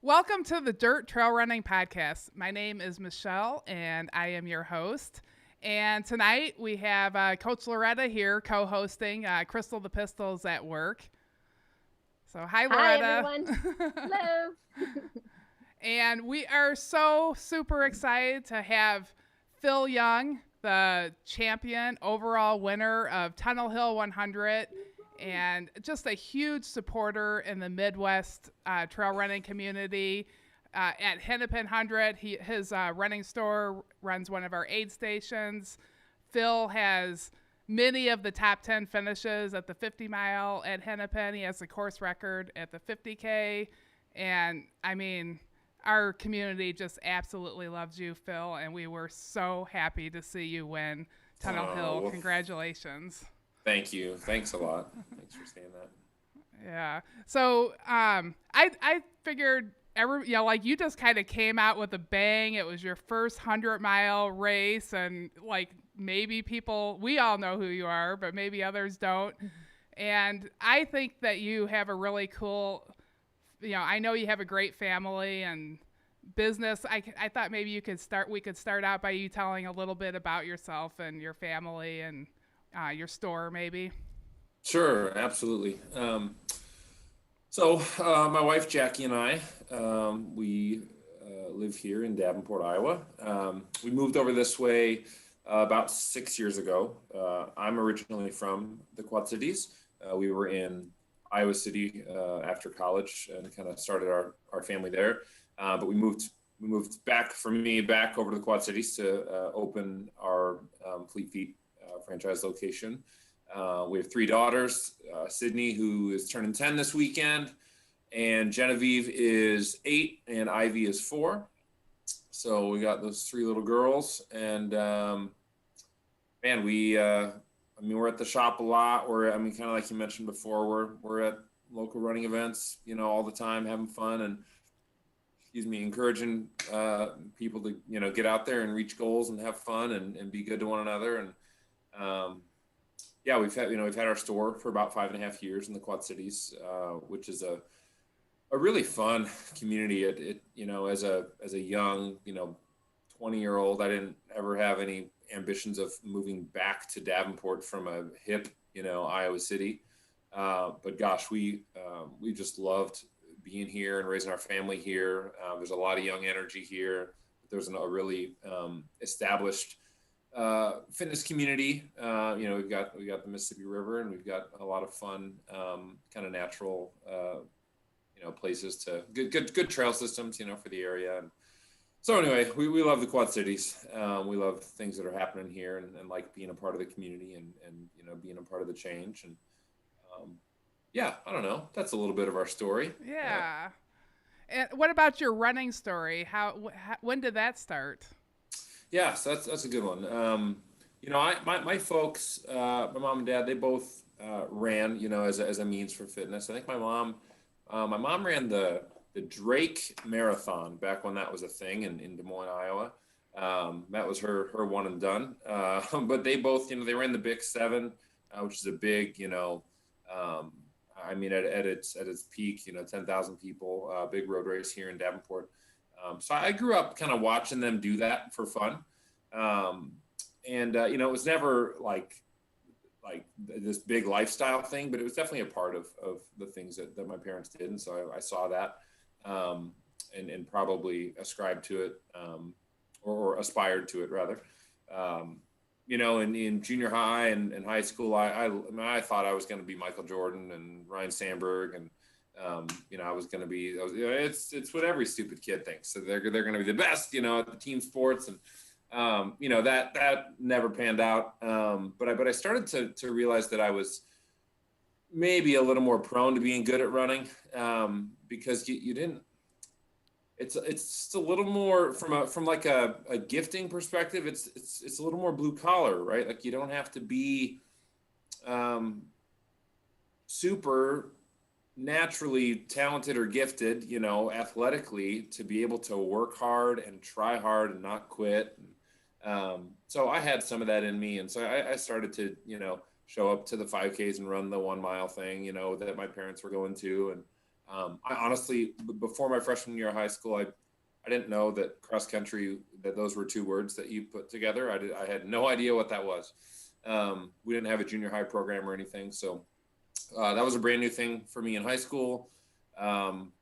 Welcome to the Dirt Trail Running Podcast. My name is Michelle, and I am your host. And tonight we have Coach Loretta here co-hosting. Crystal the Pistol's at work. So hi, Hi, Loretta. everyone. Hello. And we are so super excited to have Phil Young, the champion overall winner of Tunnel Hill 100, and just a huge supporter in the Midwest trail running community. At Hennepin 100, his running store runs one of our aid stations. Phil has many of the top 10 finishes at the 50 mile at Hennepin. He has the course record at the 50K. And I mean, our community just absolutely loves you, Phil, and we were so happy to see you win Tunnel Hill. Well, Congratulations. thank you. Thanks a lot. Thanks for saying that. Yeah. So I figured like you just kind of came out with a bang. It was your first 100-mile race, and like maybe we all know who you are, but maybe others don't. And I think that you have a really cool, I know you have a great family and business. I thought maybe we could start out by you telling a little bit about yourself and your family and your store maybe. Sure, absolutely. My wife Jackie and I, we live here in Davenport, Iowa. We moved over this way about 6 years ago. I'm originally from the Quad Cities. We were in Iowa City after college and kind of started our family there. But we moved back over to the Quad Cities to open our Fleet Feet franchise location. We have three daughters, Sydney, who is turning 10 this weekend, and Genevieve is 8, and Ivy is 4. So we got those three little girls, and we're at the shop a lot. Kind of like you mentioned before, we're at local running events, all the time, having fun and encouraging people to, get out there and reach goals and have fun and be good to one another. And we've had our store for about 5.5 years in the Quad Cities, which is a really fun community. As a young, 20-year-old, I didn't ever have any ambitions of moving back to Davenport from a hip, Iowa City. But gosh, we just loved being here and raising our family here. There's a lot of young energy here. There's a really established fitness community. We've got the Mississippi River, and we've got a lot of fun kind of natural places to good trail systems for the area. And so anyway, we love the Quad Cities. We love things that are happening here and like being a part of the community and being a part of the change. And I don't know, that's a little bit of our story. Yeah. And what about your running story? When did that start? Yeah, so that's a good one. My folks, my mom and dad, they both ran, as a means for fitness. I think my mom ran the Drake Marathon back when that was a thing in Des Moines, Iowa. That was her one and done. But they both, they ran the Big 7, which is a big, at its peak, 10,000 people, big road race here in Davenport. So I grew up kind of watching them do that for fun. It was never like this big lifestyle thing, but it was definitely a part of the things that my parents did. And so I saw that and probably ascribed to it or aspired to it rather. In junior high and high school, I thought I was going to be Michael Jordan and Ryan Sandberg, and I was going to be. It's what every stupid kid thinks. So they're going to be the best, at the team sports, and that never panned out. But I started to realize that I was maybe a little more prone to being good at running because you didn't. It's just a little more from like a gifting perspective. It's a little more blue collar, right? Like you don't have to be super naturally talented or gifted, athletically to be able to work hard and try hard and not quit. So I had some of that in me, and so I started to show up to the 5Ks and run the 1 mile thing, that my parents were going to, and I honestly, before my freshman year of high school, I didn't know that cross country, that those were two words that you put together. I had no idea what that was. We didn't have a junior high program or anything. So that was a brand new thing for me in high school. Um,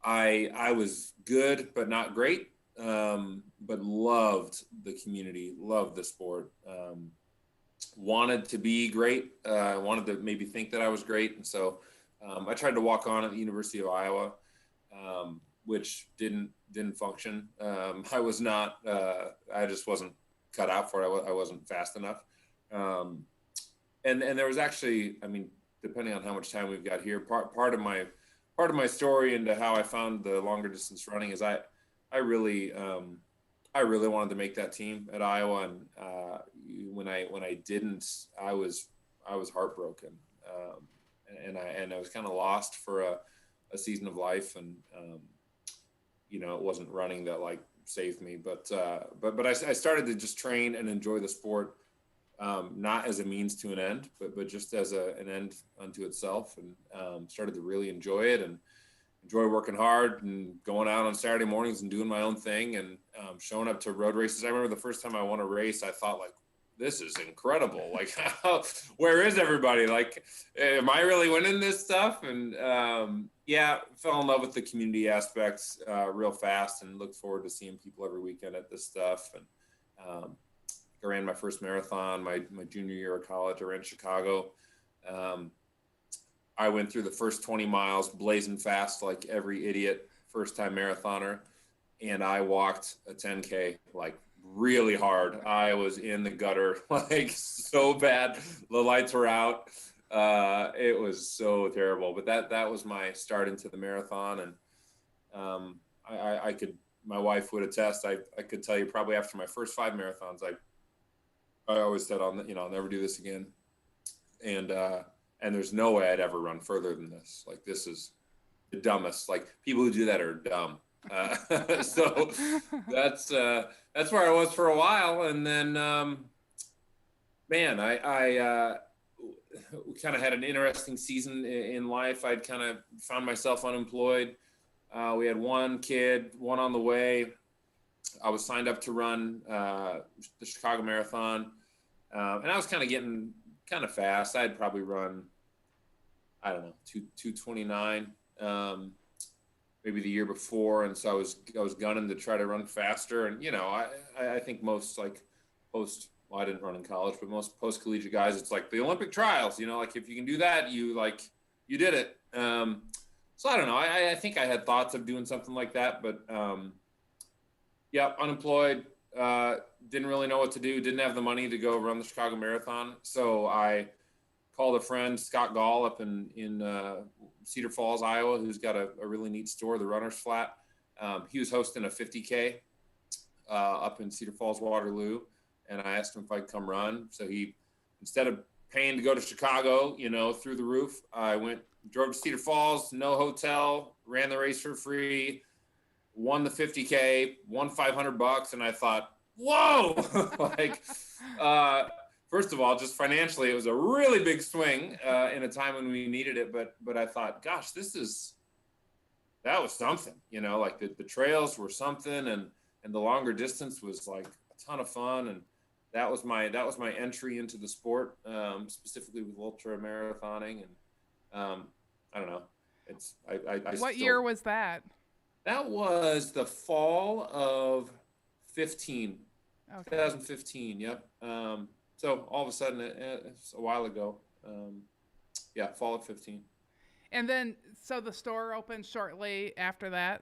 I was good, but not great. But loved the community, loved the sport. Wanted to be great. Wanted to maybe think that I was great. And so I tried to walk on at the University of Iowa, which didn't function. I was not. I just wasn't cut out for it. I wasn't fast enough. Um, and there was actually, I mean, depending on how much time we've got here, part of my story into how I found the longer distance running is I really I really wanted to make that team at Iowa, and when I didn't, I was heartbroken, and I was kind of lost for a season of life, and it wasn't running that like saved me, but I started to just train and enjoy the sport, not as a means to an end, but just as an end unto itself, and started to really enjoy it and enjoy working hard and going out on Saturday mornings and doing my own thing, and showing up to road races. I remember the first time I won a race, I thought like, this is incredible. Like, where is everybody? Like, am I really winning this stuff? And yeah, fell in love with the community aspects real fast, and looked forward to seeing people every weekend at this stuff. And I ran my first marathon my junior year of college. I ran Chicago. I went through the first 20 miles blazing fast like every idiot first time marathoner, and I walked a 10K like really hard. I was in the gutter like so bad. The lights were out. It was so terrible, but that was my start into the marathon. And I could, my wife would attest, I could tell you probably after my first 5 marathons, I always said, I'll never do this again. And there's no way I'd ever run further than this. Like, this is the dumbest. Like, people who do that are dumb. So that's where I was for a while. And then, man, I kind of had an interesting season in life. I'd kind of found myself unemployed. We had one kid, one on the way. I was signed up to run the Chicago Marathon. And I was kind of getting kind of fast. I'd probably run, I don't know, 229, maybe the year before. And so I was gunning to try to run faster. And, I think most well, I didn't run in college, but most post-collegiate guys, it's like the Olympic trials, like if you can do that, you did it. So I don't know. I think I had thoughts of doing something like that, but yeah, unemployed, didn't really know what to do, didn't have the money to go run the Chicago Marathon. So I called a friend, Scott Gall, up in Cedar Falls, Iowa, who's got a really neat store, the Runner's Flat. He was hosting a 50K up in Cedar Falls, Waterloo, and I asked him if I'd come run. So he, instead of paying to go to Chicago, through the roof, I drove to Cedar Falls, no hotel, ran the race for free, won the 50K, won $500, and I thought, whoa, first of all, just financially, it was a really big swing in a time when we needed it. But I thought, gosh, that was something, like the trails were something, and the longer distance was like a ton of fun. And that was my entry into the sport, specifically with ultra marathoning. And I don't know. What year was that? That was the fall of 15. Okay. 2015. Yep. So all of a sudden, it's a while ago. Yeah, fall of 15. And then, so the store opened shortly after that.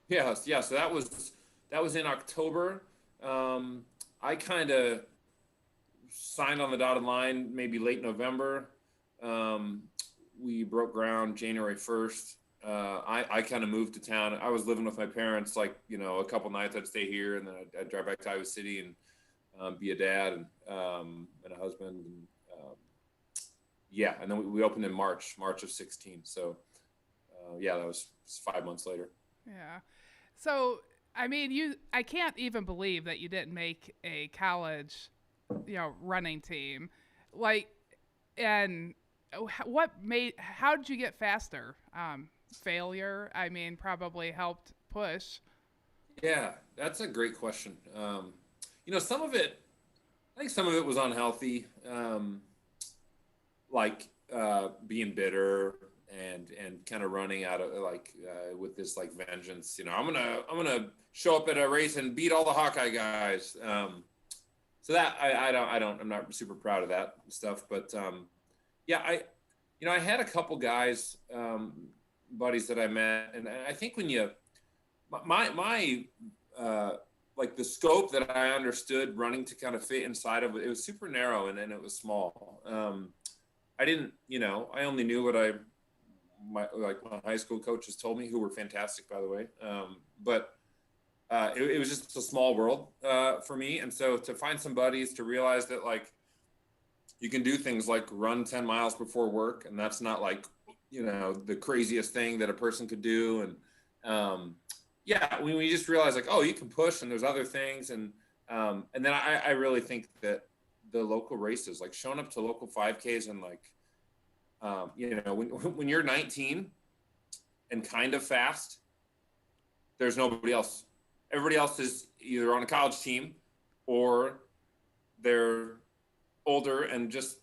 Yes, yeah. So that was in October. I kind of signed on the dotted line maybe late November. We broke ground January 1st. I kind of moved to town. I was living with my parents, like, a couple nights I'd stay here, and then I'd drive back to Iowa City and be a dad and a husband. And yeah, and then we opened in March of 16. So yeah, that was 5 months later. Yeah. So, I mean, I can't even believe that you didn't make a college, running team. Like, and how did you get faster? failure, I mean, probably helped push. Yeah, that's a great question. Some of it, I think some of it was unhealthy, like being bitter and kind of running out of with this like vengeance. I'm gonna show up at a race and beat all the Hawkeye guys. So that I'm not super proud of that stuff, but yeah, I had a couple guys, buddies that I met, and I think when you my like the scope that I understood running to kind of fit inside of it, it was super narrow and it was small. I didn't, I only knew what my high school coaches told me, who were fantastic, by the way. But it was just a small world for me. And so to find some buddies, to realize that like you can do things like run 10 miles before work, and that's not like, the craziest thing that a person could do. And yeah, when we just realize like, oh, you can push and there's other things. And then I really think that the local races, like showing up to local 5Ks and like, when you're 19 and kind of fast, there's nobody else. Everybody else is either on a college team or they're older and just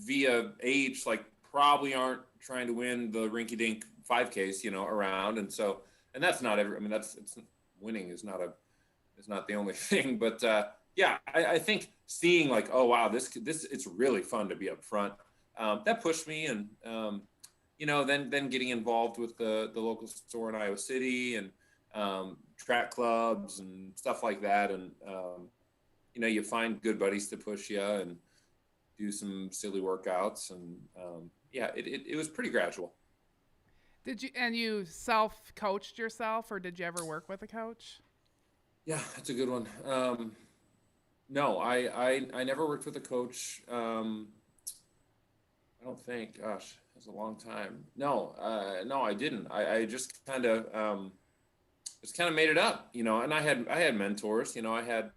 via age, like probably aren't trying to win the rinky dink 5Ks, around. And that's not every, I mean, it's winning is not the only thing, but yeah, I think seeing like, oh, wow, this, it's really fun to be up front. That pushed me. And, then getting involved with the local store in Iowa City and track clubs and stuff like that. And, you find good buddies to push you and do some silly workouts. And yeah, it was pretty gradual. You self-coached yourself, or did you ever work with a coach? Yeah, that's a good one. No, I never worked with a coach. I don't think. Gosh, it's a long time. No, I didn't. I just kind of made it up, And I had mentors. I had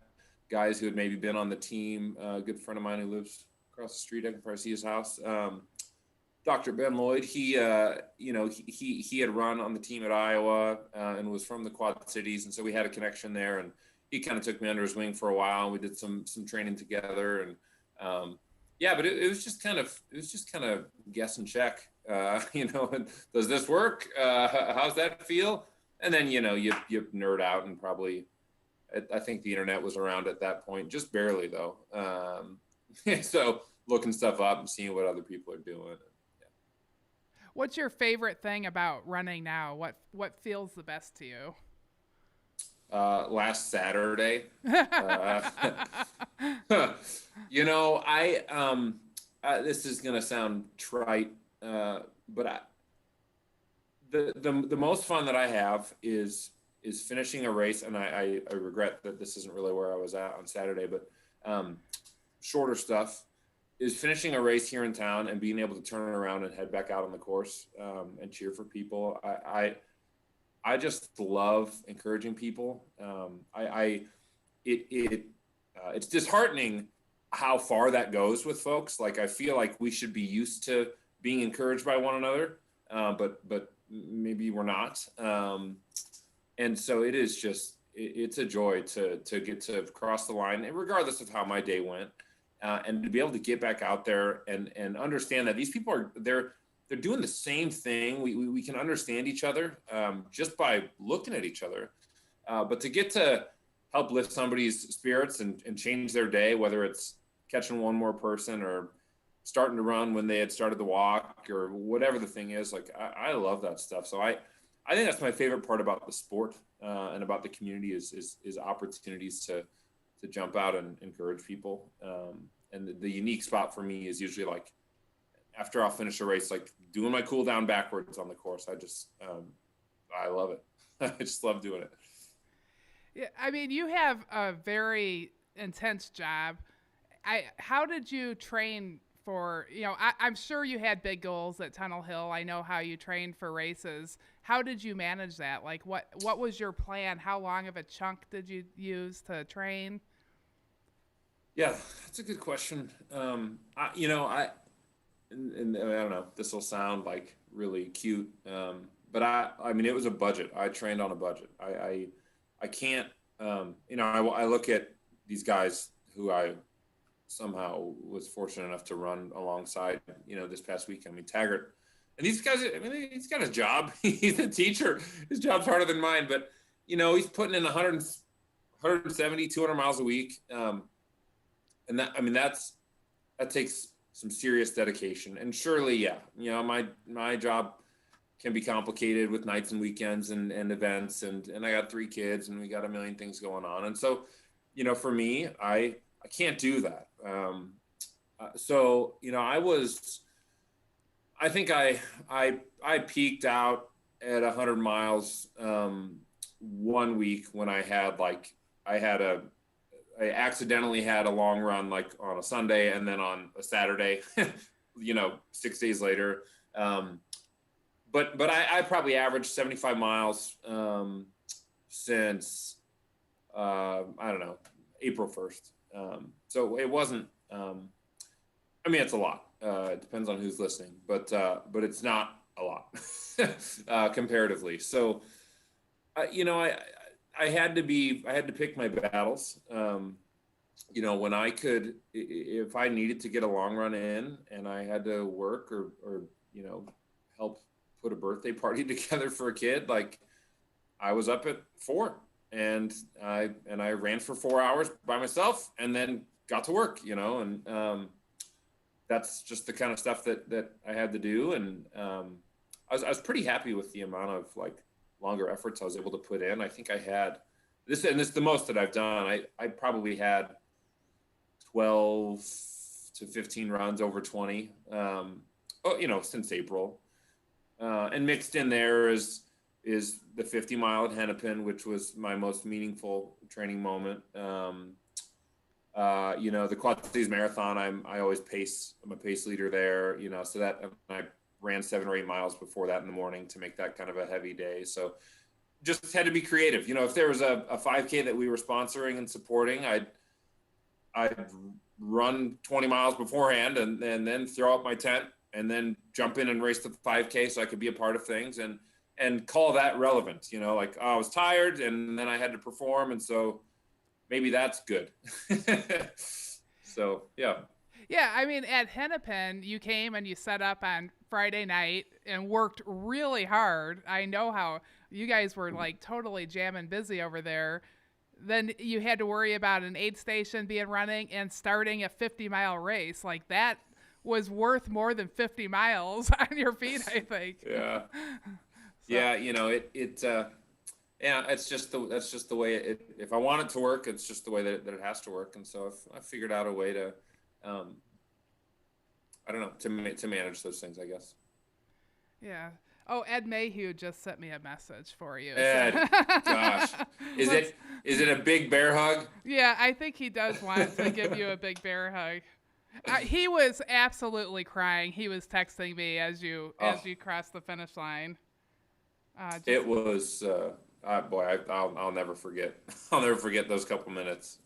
guys who had maybe been on the team. A good friend of mine who lives across the street. I can probably see his house. Dr. Ben Lloyd. He had run on the team at Iowa and was from the Quad Cities, and so we had a connection there. And he kind of took me under his wing for a while. And we did some training together. And yeah, but it was just kind of guess and check. Does this work? How's that feel? And then you nerd out, and probably I think the internet was around at that point, just barely though. So looking stuff up and seeing what other people are doing. What's your favorite thing about running now? What feels the best to you? Last Saturday, this is gonna sound trite, but the most fun that I have is finishing a race, and I regret that this isn't really where I was at on Saturday, but shorter stuff is finishing a race here in town and being able to turn around and head back out on the course and cheer for people. I just love encouraging people. It's disheartening how far that goes with folks. Like I feel like we should be used to being encouraged by one another, but maybe we're not. And so it is just it's a joy to get to cross the line, regardless of how my day went, and to be able to get back out there and understand that these people they're doing the same thing. We can understand each other just by looking at each other. But to get to help lift somebody's spirits and change their day, whether it's catching one more person or starting to run when they had started the walk or whatever the thing is, like I love that stuff. So I think that's my favorite part about the sport and about the community is opportunities to jump out and encourage people. And the unique spot for me is usually like after I'll finish a race, like doing my cool down backwards on the course. I love it. I just love doing it. Yeah, I mean, you have a very intense job. How did you train for, I'm sure you had big goals at Tunnel Hill. I know how you trained for races. How did you manage that? Like what was your plan? How long of a chunk did you use to train? Yeah, that's a good question. And I don't know, this will sound like really cute, but I mean, it was a budget. I trained on a budget. I can't, I look at these guys who I somehow was fortunate enough to run alongside, this past week. I mean, Taggart, and these guys, I mean, he's got his job. He's a teacher. His job's harder than mine, but, he's putting in 170, 200 miles a week. And that takes some serious dedication. And surely, yeah, my job can be complicated with nights and weekends and events. And I got 3 kids and we got a million things going on. And so, for me, I can't do that. So, I think I peaked out at 100 miles one week when I accidentally had a long run like on a Sunday and then on a Saturday, 6 days later. But I probably averaged 75 miles since I don't know, April 1st. So it wasn't. I mean, it's a lot. It depends on who's listening, but it's not a lot comparatively. So, I had to pick my battles. When I could, if I needed to get a long run in and I had to work or help put a birthday party together for a kid, like I was up at 4 and I ran for 4 hours by myself and then got to work, and that's just the kind of stuff that I had to do. And I was pretty happy with the amount of like longer efforts I was able to put in. I think I had this is the most that I've done. I probably had 12 to 15 runs over 20, since April. And mixed in there is the 50 mile at Hennepin, which was my most meaningful training moment. The Quad Cities Marathon, I always pace. I'm a pace leader there, so that I ran 7 or 8 miles before that in the morning to make that kind of a heavy day. So just had to be creative. If there was a 5K that we were sponsoring and supporting, I'd run 20 miles beforehand and then throw up my tent and then jump in and race the 5K so I could be a part of things and call that relevant, like, oh, I was tired and then I had to perform. And so maybe that's good. So, yeah. Yeah, I mean, at Hennepin, you came and you set up on Friday night and worked really hard. I know how you guys were like totally jamming busy over there. Then you had to worry about an aid station being running and starting a 50-mile race. Like that was worth more than 50 miles on your feet, I think. Yeah. Yeah, it's just that's just the way it. If I want it to work, it's just the way that it has to work. And so I figured out a way to, I don't know, to manage those things, I guess. Yeah. Oh, Ed Mayhew just sent me a message for you. Ed, gosh, is it a big bear hug? Yeah, I think he does want to give you a big bear hug. He was absolutely crying. He was texting me as you crossed the finish line. It was. Boy, I'll never forget. I'll never forget those couple minutes.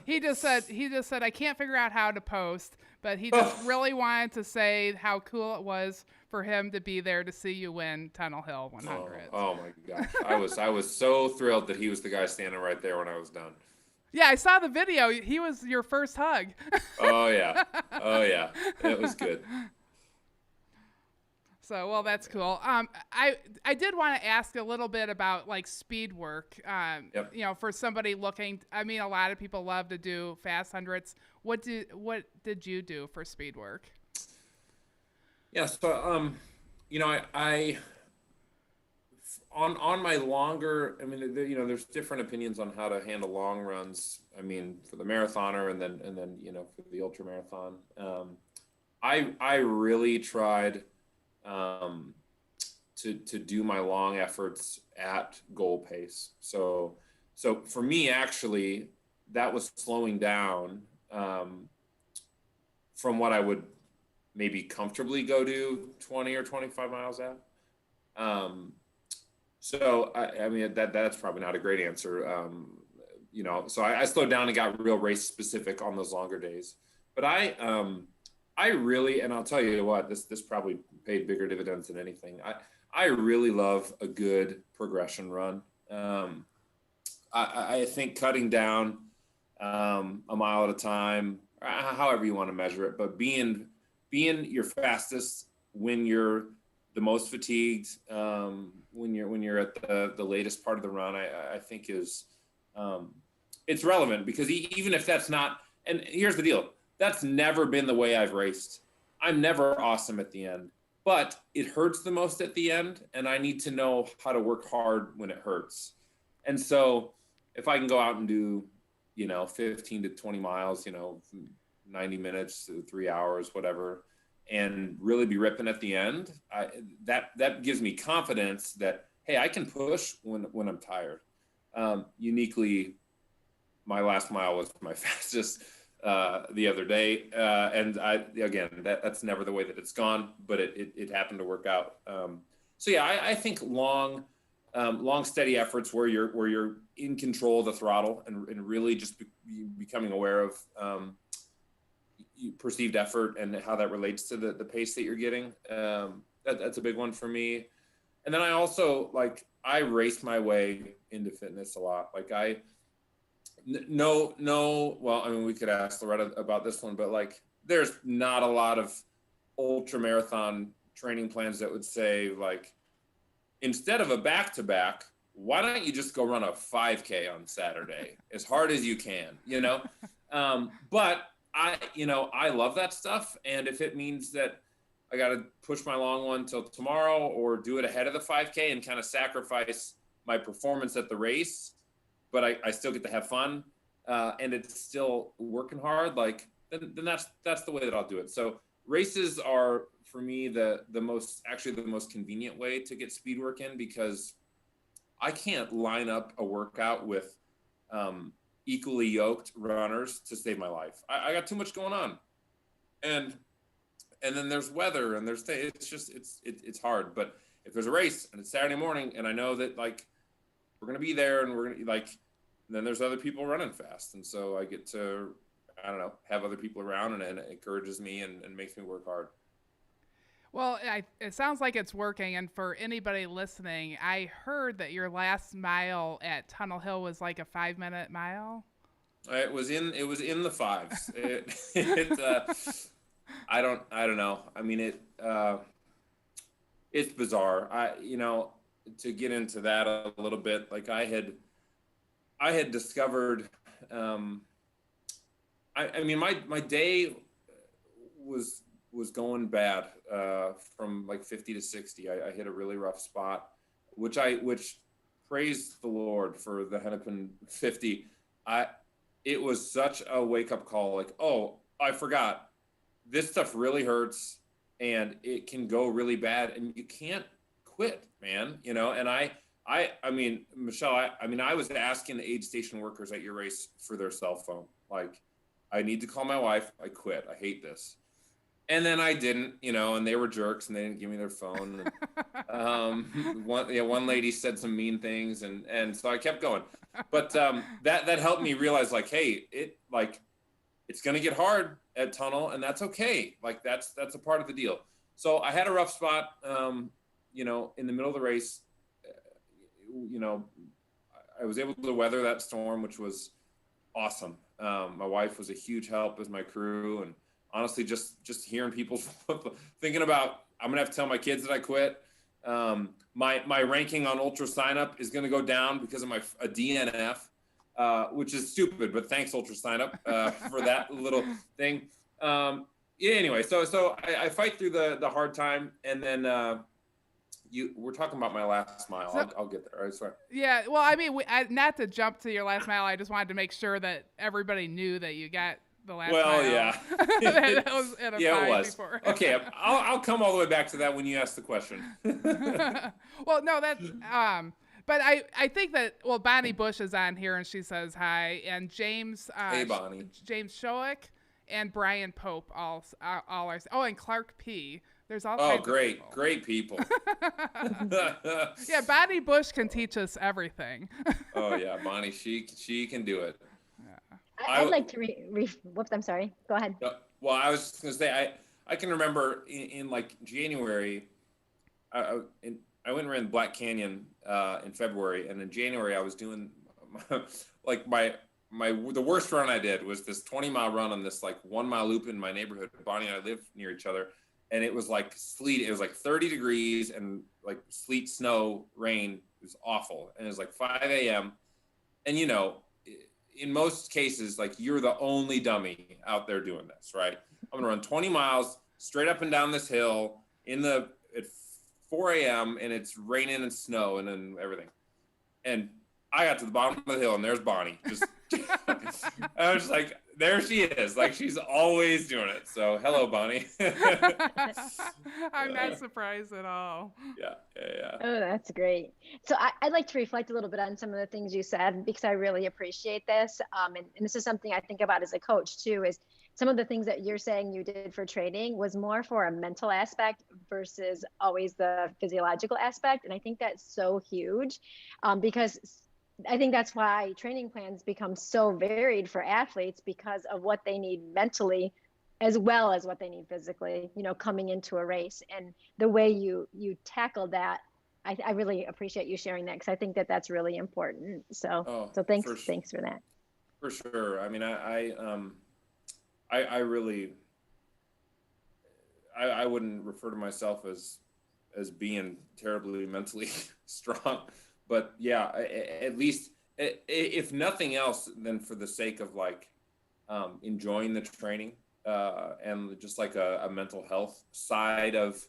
He just said I can't figure out how to post, but he just really wanted to say how cool it was for him to be there to see you win Tunnel Hill 100. Oh my gosh, I was so thrilled that he was the guy standing right there when I was done. Yeah, I saw the video. He was your first hug. Oh yeah, it was good. So, well, that's cool. I did want to ask a little bit about like speed work. Yep. For somebody looking, I mean, a lot of people love to do fast hundreds. What did you do for speed work? Yeah. So, I on my longer, I mean, there's different opinions on how to handle long runs. I mean, for the marathoner and then for the ultra marathon. I really tried to do my long efforts at goal pace. So for me, actually, that was slowing down from what I would maybe comfortably go do 20 or 25 miles at. So I mean, that's probably not a great answer. So I slowed down and got real race specific on those longer days. But I really, and I'll tell you what, this probably paid bigger dividends than anything. I really love a good progression run. I think cutting down a mile at a time, however you want to measure it, but being your fastest when you're the most fatigued, when you're at the latest part of the run, I think is it's relevant because even if that's not, and here's the deal, that's never been the way I've raced. I'm never awesome at the end, but it hurts the most at the end, and I need to know how to work hard when it hurts. And so if I can go out and do, 15 to 20 miles, 90 minutes, 3 hours, whatever, and really be ripping at the end, that gives me confidence that, hey, I can push when I'm tired. Uniquely, my last mile was my fastest the other day, and that's never the way that it's gone, but it happened to work out. So yeah, I think long steady efforts where you're in control of the throttle and really just becoming aware of perceived effort and how that relates to the pace that you're getting. That's a big one for me. And then I also I race my way into fitness a lot. Well, I mean, we could ask Loretta about this one, but there's not a lot of ultra marathon training plans that would say instead of a back-to-back, why don't you just go run a 5K on Saturday as hard as you can, but I love that stuff. And if it means that I got to push my long one till tomorrow or do it ahead of the 5K and kind of sacrifice my performance at the race, but I still get to have fun and it's still working hard, then that's the way that I'll do it. So races are, for me, the most convenient way to get speed work in, because I can't line up a workout with equally yoked runners to save my life. I got too much going on, and then there's weather and it's hard. But if there's a race and it's Saturday morning and I know that we're gonna be there and we're gonna then there's other people running fast, and so I get to, I don't know, have other people around, and it encourages me and makes me work hard. Well, it sounds like it's working. And for anybody listening, I heard that your last mile at Tunnel Hill was like a 5-minute mile. It was in the fives. I don't know. I mean, it's bizarre. To get into that a little bit, I had discovered, I mean, my day was going bad from 50 to 60. I hit a really rough spot, which praise the Lord for the Hennepin 50. It was such a wake up call. Oh, I forgot, this stuff really hurts and it can go really bad and you can't quit, man. And I mean, Michelle, I was asking the aid station workers at your race for their cell phone. I need to call my wife. I quit. I hate this. And then I didn't, and they were jerks and they didn't give me their phone. One lady said some mean things, and so I kept going. But that helped me realize, hey, it's gonna get hard at Tunnel, and that's okay. That's a part of the deal. So I had a rough spot, in the middle of the race. I was able to weather that storm, which was awesome. My wife was a huge help as my crew, and honestly, just hearing people thinking about, I'm gonna have to tell my kids that I quit. My ranking on Ultra Sign Up is gonna go down because of a DNF, which is stupid, but thanks Ultra Sign Up for that little thing. Anyway, so I fight through the hard time, and then we're talking about my last mile. So, I'll get there. I swear. Yeah, well, I mean, not to jump to your last mile. I just wanted to make sure that everybody knew that you got the last mile. Well, yeah. That was at a yeah, it was. Before. Okay, I'll come all the way back to that when you ask the question. Well, no, that's but I think that, well, Bonnie Bush is on here and she says hi, and James hey Bonnie. James Shoick and Brian Pope all are, and Clark P. There's all kinds great of people. Great people. Yeah, Bonnie Bush can teach us everything. Oh yeah, Bonnie, she can do it. Yeah. I'd like to whoops, I'm sorry. Go ahead. Well, I was just gonna say, I can remember in January, I went and ran Black Canyon in February, and in January I was doing like the worst run I did was this 20-mile run on this like 1 mile loop in my neighborhood. Bonnie and I live near each other, and it was like sleet. It was like 30 degrees and like sleet, snow, rain. It was awful, and it was like 5 a.m. And you know, in most cases, like you're the only dummy out there doing this, right? I'm gonna run 20 miles straight up and down this hill at 4 a.m. and it's raining and snow and then everything. And I got to the bottom of the hill and there's Bonnie. Just I was like, there she is. Like she's always doing it. So hello, Bonnie. I'm not surprised at all. Yeah. Oh, that's great. So I'd like to reflect a little bit on some of the things you said because I really appreciate this. And this is something I think about as a coach too, is some of the things that you're saying you did for training was more for a mental aspect versus always the physiological aspect. And I think that's so huge because I think that's why training plans become so varied for athletes because of what they need mentally as well as what they need physically, you know, coming into a race. And the way you tackle that, I really appreciate you sharing that because I think that that's really important. So thanks for that. For sure. I mean, I really I wouldn't refer to myself as being terribly mentally strong, but yeah, at least if nothing else, then for the sake of like enjoying the training and just like a mental health side of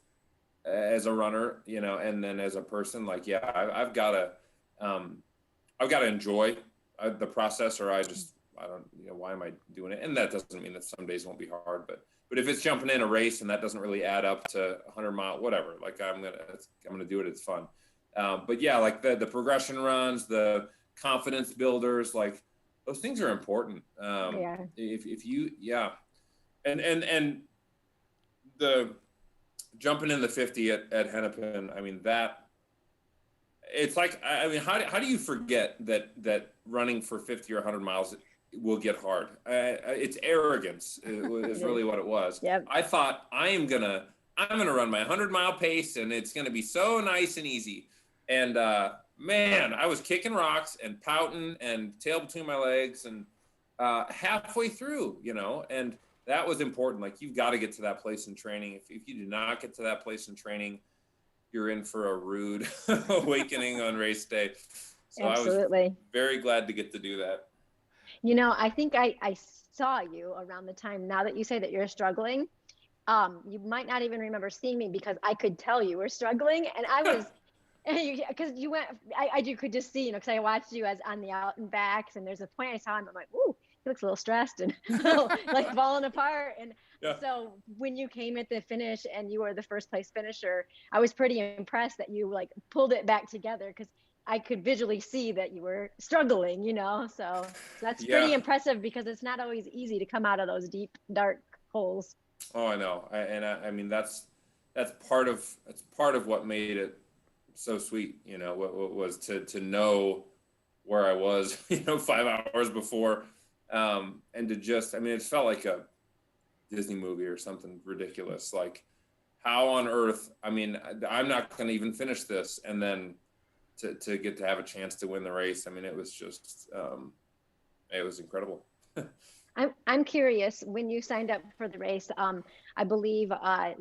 as a runner, you know, and then as a person, like yeah, I've got to enjoy the process, or I don't, you know, why am I doing it? And that doesn't mean that some days won't be hard, but if it's jumping in a race and that doesn't really add up to 100-mile, whatever, like I'm gonna do it. It's fun. But yeah, like the progression runs, the confidence builders, like those things are important. Yeah. If you, yeah. And the jumping in the 50 at Hennepin, I mean, that it's like, I mean, how do you forget that running for 50 or 100 miles will get hard? It's arrogance is really what it was. Yep. I thought I'm gonna run my 100-mile pace and it's gonna be so nice and easy. And man, I was kicking rocks and pouting and tail between my legs and halfway through, you know, and that was important. Like you've got to get to that place in training. If you do not get to that place in training, you're in for a rude awakening on race day. So Absolutely. I was very glad to get to do that. You know, I think I saw you around the time, now that you say that you're struggling, you might not even remember seeing me because I could tell you were struggling. And I was, because you went, I could just see, you know, because I watched you as on the out and backs. And there's a point I saw him, I'm like, ooh, he looks a little stressed and like falling apart. And so when you came at the finish and you were the first place finisher, I was pretty impressed that you like pulled it back together because I could visually see that you were struggling, you know, so that's pretty impressive because it's not always easy to come out of those deep, dark holes. Oh, I know. I mean, that's part of what made it so sweet, you know, what was to know where I was, you know, 5 hours before, and to just, I mean, it felt like a Disney movie or something ridiculous. Like how on earth, I mean, I'm not going to even finish this. And then to get to have a chance to win the race. I mean, it was just, it was incredible. I'm curious, when you signed up for the race, I believe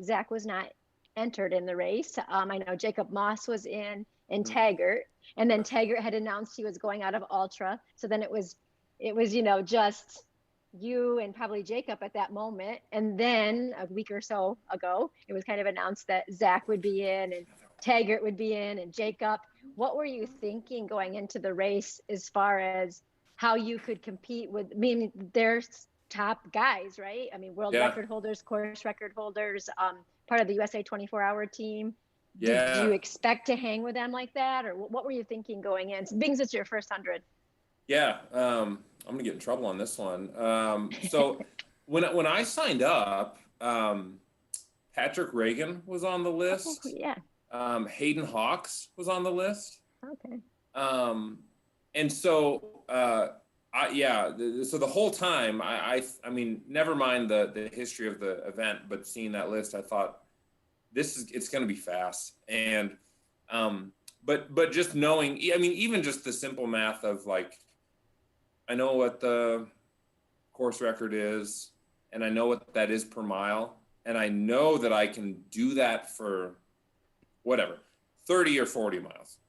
Zach was not entered in the race. I know Jacob Moss was in and Taggart, and then Taggart had announced he was going out of Ultra. So then it was, you know, just you and probably Jacob at that moment. And then a week or so ago, it was kind of announced that Zach would be in and Taggart would be in and Jacob. What were you thinking going into the race as far as how you could compete with, I mean, there's top guys, right? I mean, world record holders, course record holders, part of the USA 24-hour team. Yeah. Did you expect to hang with them like that? Or what were you thinking going in? Being it's your first 100. Yeah. I'm going to get in trouble on this one. So when I signed up, Patrick Reagan was on the list. Oh, yeah. Hayden Hawks was on the list. Okay. And so, so the whole time, I mean, never mind the history of the event, but seeing that list, I thought it's going to be fast. And But just knowing, I mean, even just the simple math of like, I know what the course record is, and I know what that is per mile, and I know that I can do that for whatever, 30 or 40 miles.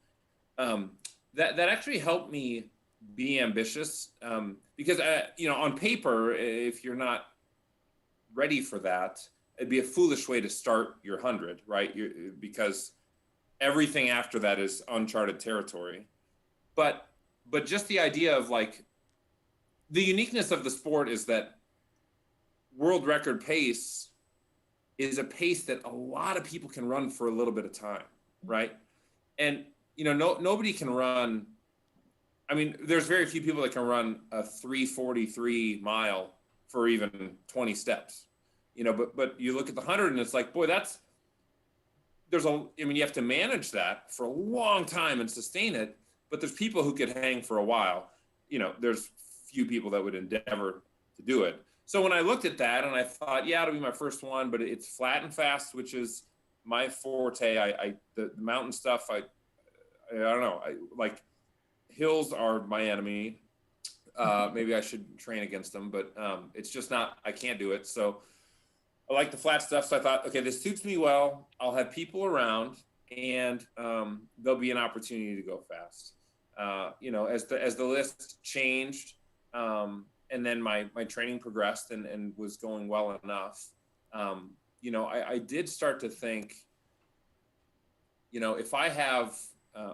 That actually helped me be ambitious, because on paper, if you're not ready for that, it'd be a foolish way to start your 100, right? Because everything after that is uncharted territory. But just the idea of like, the uniqueness of the sport is that world record pace is a pace that a lot of people can run for a little bit of time, right? And nobody can run. I mean, there's very few people that can run a 3:43 mile for even 20 steps, but you look at the 100 and it's like, boy, you have to manage that for a long time and sustain it, but there's people who could hang for a while. There's few people that would endeavor to do it. So when I looked at that and I thought, yeah, it'll be my first one, but it's flat and fast, which is my forte. The mountain stuff, I don't know. Like, hills are my enemy. Maybe I should train against them, but it's just not, I can't do it. So I like the flat stuff. So I thought, okay, this suits me well. I'll have people around, and there'll be an opportunity to go fast. As the list changed, and then my training progressed and was going well enough, I did start to think, if I have,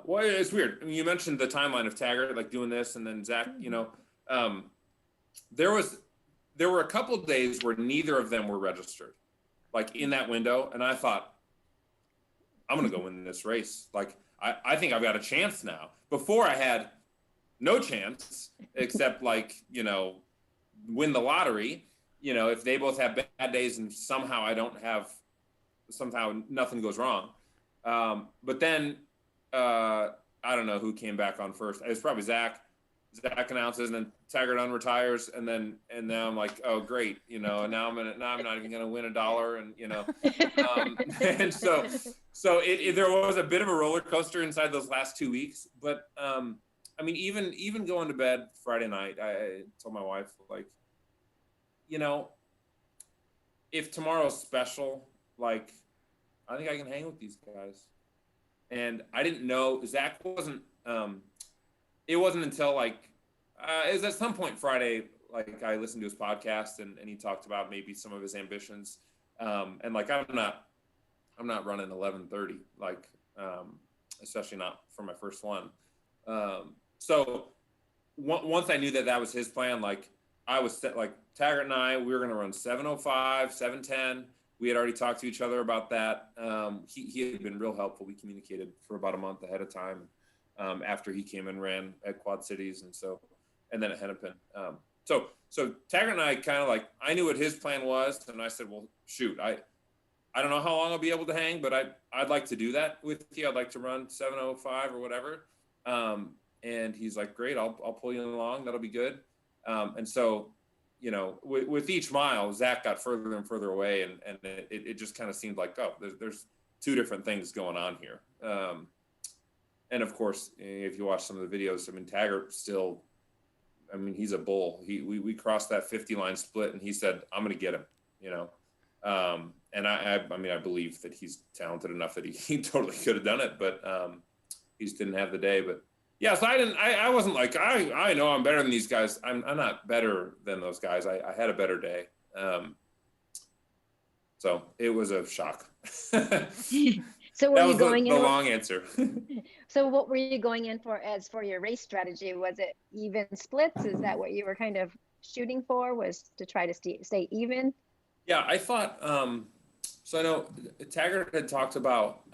well, it's weird. I mean, you mentioned the timeline of Taggart, like doing this, and then Zach, there were a couple of days where neither of them were registered, like in that window. And I thought, I'm going to go win this race. Like, I think I've got a chance now. Before I had no chance, except like, win the lottery, if they both have bad days and somehow nothing goes wrong. But then, I don't know who came back on first. It was probably Zach. Zach announces, and then Taggart unretires, and now I'm like, oh great, now I'm not even gonna win $1, and so there was a bit of a roller coaster inside those last 2 weeks. But I mean, even going to bed Friday night, I told my wife, like, if tomorrow's special, like, I think I can hang with these guys. And I didn't know, Zach wasn't, it wasn't until like, it was at some point Friday, like I listened to his podcast and he talked about maybe some of his ambitions. And like, I'm not running 11:30, like, especially not for my first one. So once I knew that was his plan, like I was set, like Taggart and I, we were going to run 7:05, 7:10. We had already talked to each other about that. He had been real helpful. We communicated for about a month ahead of time, after he came and ran at Quad Cities, and then at Hennepin. So Taggart and I kind of like, I knew what his plan was, and I said, well, shoot, I don't know how long I'll be able to hang, but I'd like to do that with you. I'd like to run 7:05 or whatever. And he's like, great, I'll pull you along. That'll be good. And so, with each mile, Zach got further and further away, and it just kind of seemed like, oh, there's two different things going on here. And of course, if you watch some of the videos, I mean, Taggart still, I mean, he's a bull. We crossed that 50 line split, and he said, I'm going to get him, and I believe that he's talented enough that he totally could have done it, but he just didn't have the day. But yeah, so I wasn't like, I know I'm better than these guys. I'm not better than those guys. I had a better day. So it was a shock. So were you going in? The long answer. So what were you going in for your race strategy? Was it even splits? Is that what you were kind of shooting for, was to try to stay even? Yeah, I thought, so I know Taggart had talked about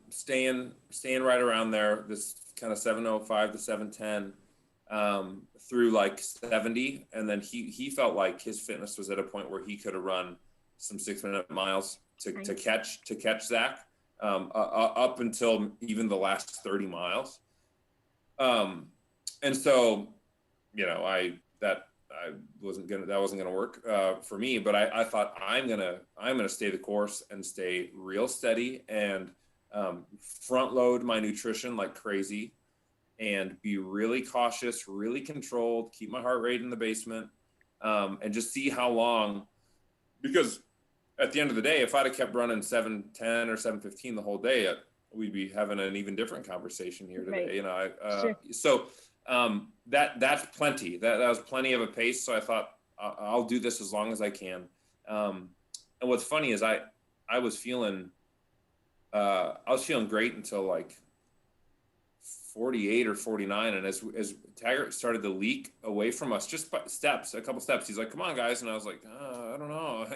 staying right around there, this kind of 7:05 to 7:10 through like 70. And then he felt like his fitness was at a point where he could have run some 6-minute miles to catch Zach, up until even the last 30 miles. And so, that wasn't gonna work for me, but I thought I'm gonna stay the course and stay real steady and front load my nutrition like crazy, and be really cautious, really controlled, keep my heart rate in the basement, and just see how long, because at the end of the day, if I'd have kept running 7:10 or 7:15 the whole day, we'd be having an even different conversation here today. Right. You know, Sure. so that's plenty. That was plenty of a pace. So I thought I'll do this as long as I can. And what's funny is I was feeling great until like 48 or 49, and as Taggart started to leak away from us, just by a couple steps, he's like, "Come on, guys," and I was like, "I don't know,"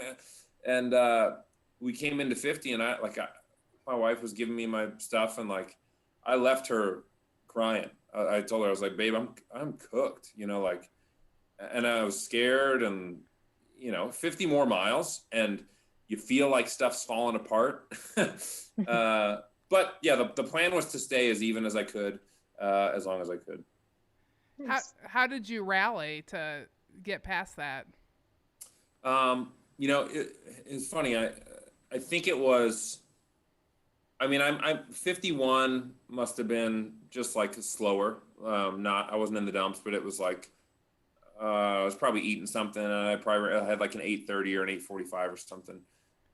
and we came into 50, and my wife was giving me my stuff, and like I left her crying. I told her, I was like, "Babe, I'm cooked," you know, like, and I was scared, and 50 more miles, and you feel like stuff's falling apart. But yeah, the plan was to stay as even as I could, as long as I could. How did you rally to get past that? It's funny. I think it was. I mean, I'm 51 must have been just like slower. I wasn't in the dumps, but it was like I was probably eating something, and I probably had like an 8:30 or an 8:45 or something,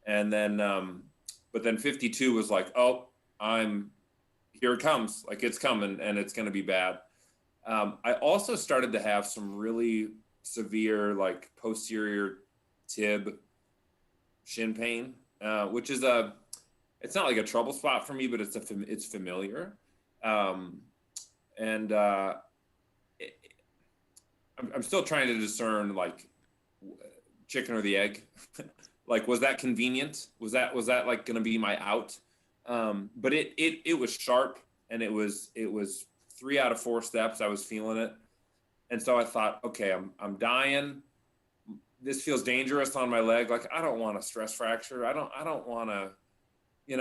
and then but then 52 was like, oh, here it comes, like it's coming, and it's going to be bad. I also started to have some really severe like posterior tib shin pain, which is it's not like a trouble spot for me, but it's familiar. And I'm still trying to discern like chicken or the egg. Like, was that convenient? Was that like going to be my out? But it was sharp, and it was 3 out of 4 steps. I was feeling it. And so I thought, okay, I'm dying. This feels dangerous on my leg. Like, I don't want a stress fracture. I don't want to, I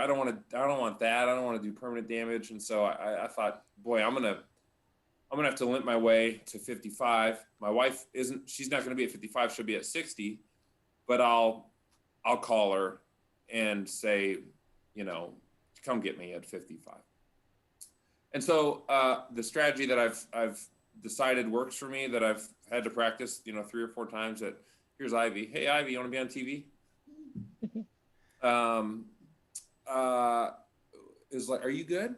don't want that. I don't want to do permanent damage. And so I thought, boy, I'm going to have to limp my way to 55. My wife she's not going to be at 55. She'll be at 60, but I'll call her and say, come get me at 55. And so the strategy that I've decided works for me, that I've had to practice, 3 or 4 times. Here's Ivy. Hey, Ivy, you want to be on TV? Is like, are you good?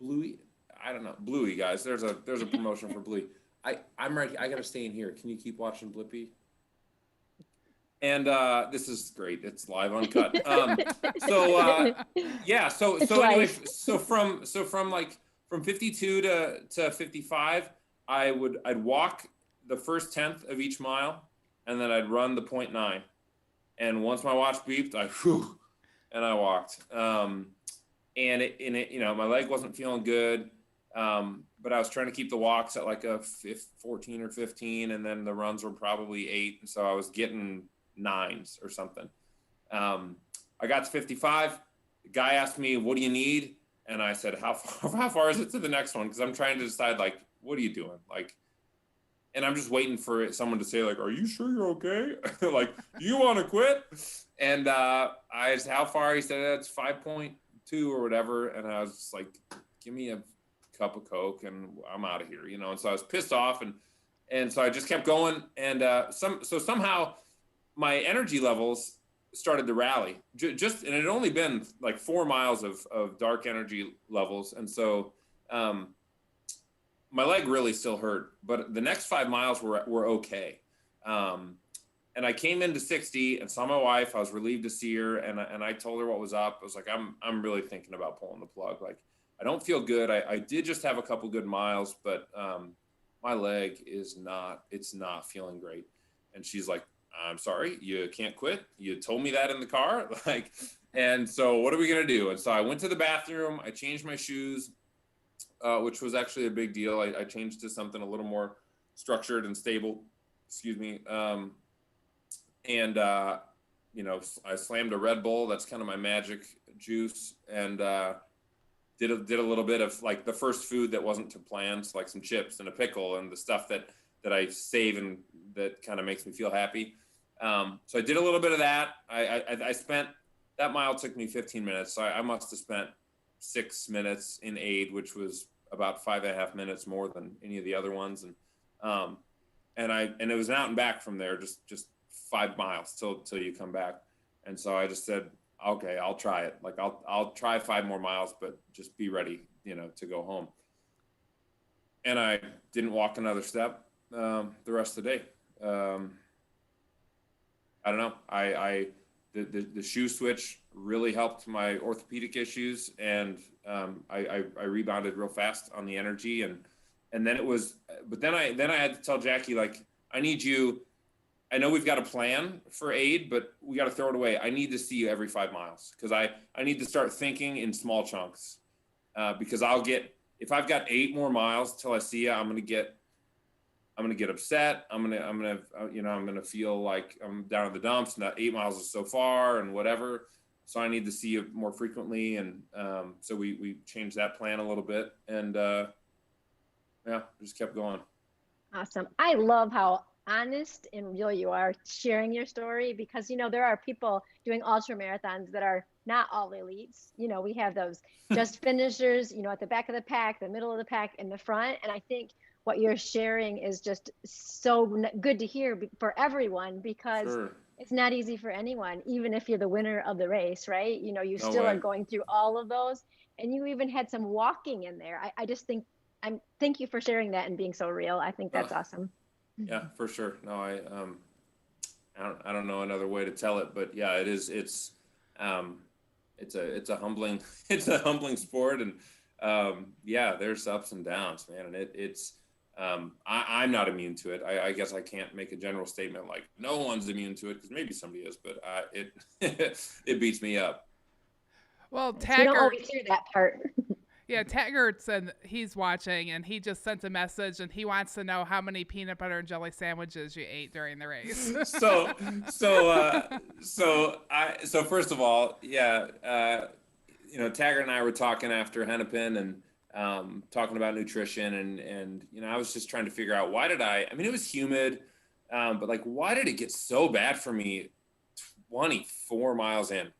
Bluey, I don't know. Bluey, guys. There's a promotion for Bluey. I'm ready. I gotta stay in here. Can you keep watching Blippi? And this is great. It's live uncut. Yeah. So anyway, from 52 to 55, I'd walk the first 10th of each mile, and then I'd run the 0.9. And once my watch beeped, and I walked. And my leg wasn't feeling good, but I was trying to keep the walks at like a 14 or 15, and then the runs were probably 8, and so I was getting 9s or something. I got to 55. The guy asked me, "What do you need?" And I said, "How far is it to the next one?" Because I'm trying to decide, like, what are you doing? Like, and I'm just waiting for someone to say, like, "Are you sure you're okay?" Like, "Do you want to quit?" And I asked, "How far?" He said, "That's 5.2 or whatever." And I was just like, "Give me a cup of Coke and I'm out of here," And so I was pissed off, and so I just kept going. And somehow my energy levels started to rally. And it had only been like 4 miles of dark energy levels, and so my leg really still hurt, but the next 5 miles were okay. And I came into 60 and saw my wife. I was relieved to see her, and I told her what was up. I was like, I'm really thinking about pulling the plug. Like, I don't feel good. I did just have a couple good miles, but my leg it's not feeling great. And she's like, "I'm sorry, you can't quit. You told me that in the car." Like, and so what are we gonna do? And so I went to the bathroom. I changed my shoes, which was actually a big deal. I changed to something a little more structured and stable. Excuse me. And I slammed a Red Bull. That's kind of my magic juice, and did a little bit of like the first food that wasn't to plans, like some chips and a pickle and the stuff that I save and that kind of makes me feel happy. So I did a little bit of that. I spent that mile took me 15 minutes. So I must have spent 6 minutes in aid, which was about 5.5 minutes more than any of the other ones. And it was an out and back from there, just 5 miles till you come back. And so I just said, okay, I'll try it. Like I'll try 5 more miles, but just be ready, to go home. And I didn't walk another step the rest of the day. I don't know. The shoe switch really helped my orthopedic issues, and I rebounded real fast on the energy, and then it was. But then I had to tell Jackie, like, I need you. I know we've got a plan for aid, but we got to throw it away. I need to see you every 5 miles because I need to start thinking in small chunks, because if I've got 8 more miles till I see you, I'm gonna get upset. I'm gonna feel like I'm down in the dumps, and that 8 miles is so far and whatever. So I need to see you more frequently, and so we changed that plan a little bit, and just kept going. Awesome. I love how honest and real you are sharing your story, because there are people doing ultra marathons that are not all elites. We have those just finishers, at the back of the pack, the middle of the pack, and the front. And I think what you're sharing is just so good to hear for everyone, because Sure. it's not easy for anyone, even if you're the winner of the race, right? You No still way. are going through all of those, and you even had some walking in there. I just think thank you for sharing that and being so real. I think that's awesome. Yeah, for sure. No, I don't know another way to tell it, but yeah, it is. It's a humbling it's a humbling sport, and there's ups and downs, man, and I'm not immune to it. I guess I can't make a general statement like no one's immune to it, because maybe somebody is, but it it beats me up. Well, So you don't Taggart, always hear that part. yeah, Taggart said he's watching, and he just sent a message, and he wants to know how many peanut butter and jelly sandwiches you ate during the race. So first of all, Taggart and I were talking after Hennepin, and talking about nutrition, and I was just trying to figure out why did I mean, it was humid, but like, why did it get so bad for me 24 miles in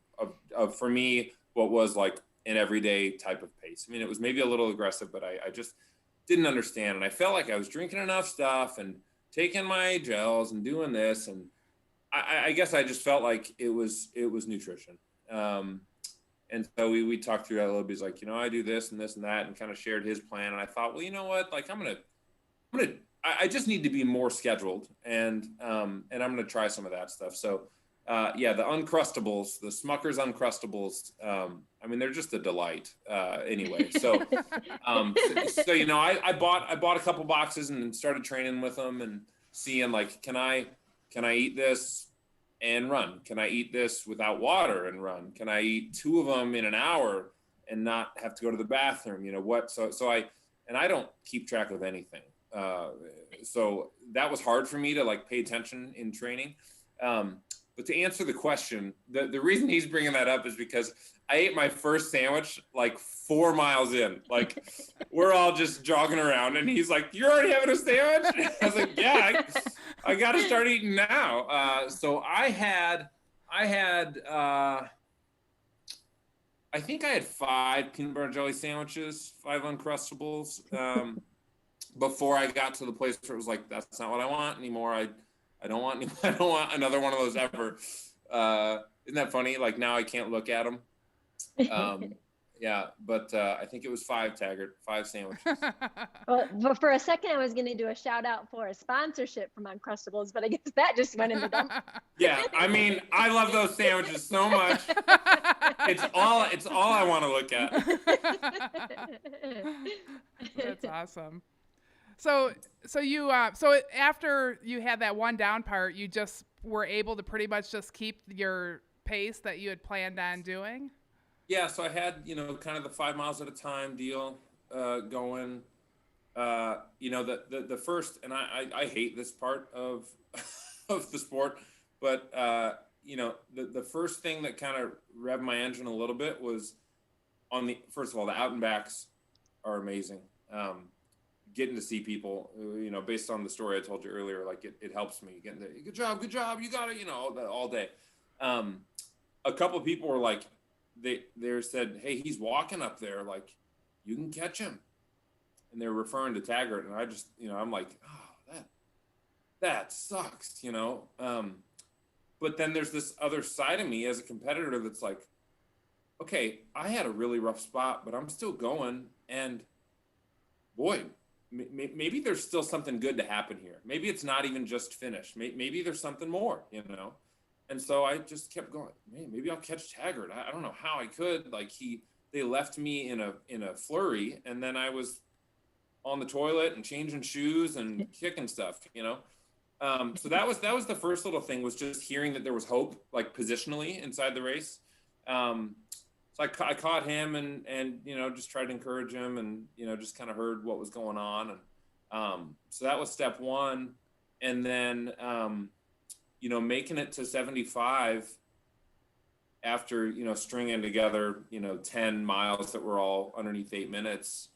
of for me what was like an everyday type of pace. I mean, it was maybe a little aggressive, but I just didn't understand. And I felt like I was drinking enough stuff and taking my gels and doing this. And I guess I just felt like it was nutrition. And so we talked through that a little bit. He's like, I do this and this and that, and kind of shared his plan. And I thought, well, you know what? Like, I just need to be more scheduled, and I'm going to try some of that stuff. So, the Uncrustables, the Smucker's Uncrustables, I mean, they're just a delight, anyway. So, I bought a couple boxes and started training with them and seeing, like, can I eat this and run? Can I eat this without water and run? Can I eat 2 of them in an hour and not have to go to the bathroom? I don't keep track of anything. So that was hard for me to like pay attention in training. But to answer the question, the reason he's bringing that up is because I ate my first sandwich like 4 miles in. Like, we're all just jogging around, and he's like, "You're already having a sandwich?" I was like, "Yeah, I got to start eating now." So I think I had 5 peanut butter and jelly sandwiches, 5 Uncrustables, before I got to the place where it was like, that's not what I want anymore. I don't want another one of those ever. Isn't that funny? Like, now I can't look at them. But I think it was 5, Taggart, 5 sandwiches. Well, but for a second, I was going to do a shout out for a sponsorship from Uncrustables, but I guess that just went in the dump. Yeah, I mean, I love those sandwiches so much. It's all I want to look at. That's awesome. So after you had that one down part, you just were able to pretty much just keep your pace that you had planned on doing? Yeah, so I had, kind of the 5 miles at a time deal going. The first, and I hate this part of of the sport, but the first thing that kind of revved my engine a little bit was first of all, the out and backs are amazing. Getting to see people, based on the story I told you earlier, like it helps me getting good job, you got it, all day. a couple of people were like, they said, hey, he's walking up there, like you can catch him, and they're referring to Taggart, and I just, I'm like, oh, that sucks, but then there's this other side of me as a competitor that's like, okay, I had a really rough spot, but I'm still going, and boy, maybe there's still something good to happen here. Maybe it's not even just finished. Maybe there's something more, And so I just kept going. Man, maybe I'll catch Taggart. I don't know how I could. Like they left me in a flurry, and then I was on the toilet and changing shoes and kicking stuff. So that was the first little thing, was just hearing that there was hope, like positionally inside the race. So I caught him and just tried to encourage him, and just kind of heard what was going on, and so that was step one. And then making it to 75 after stringing together 10 miles that were all underneath 8 minutes,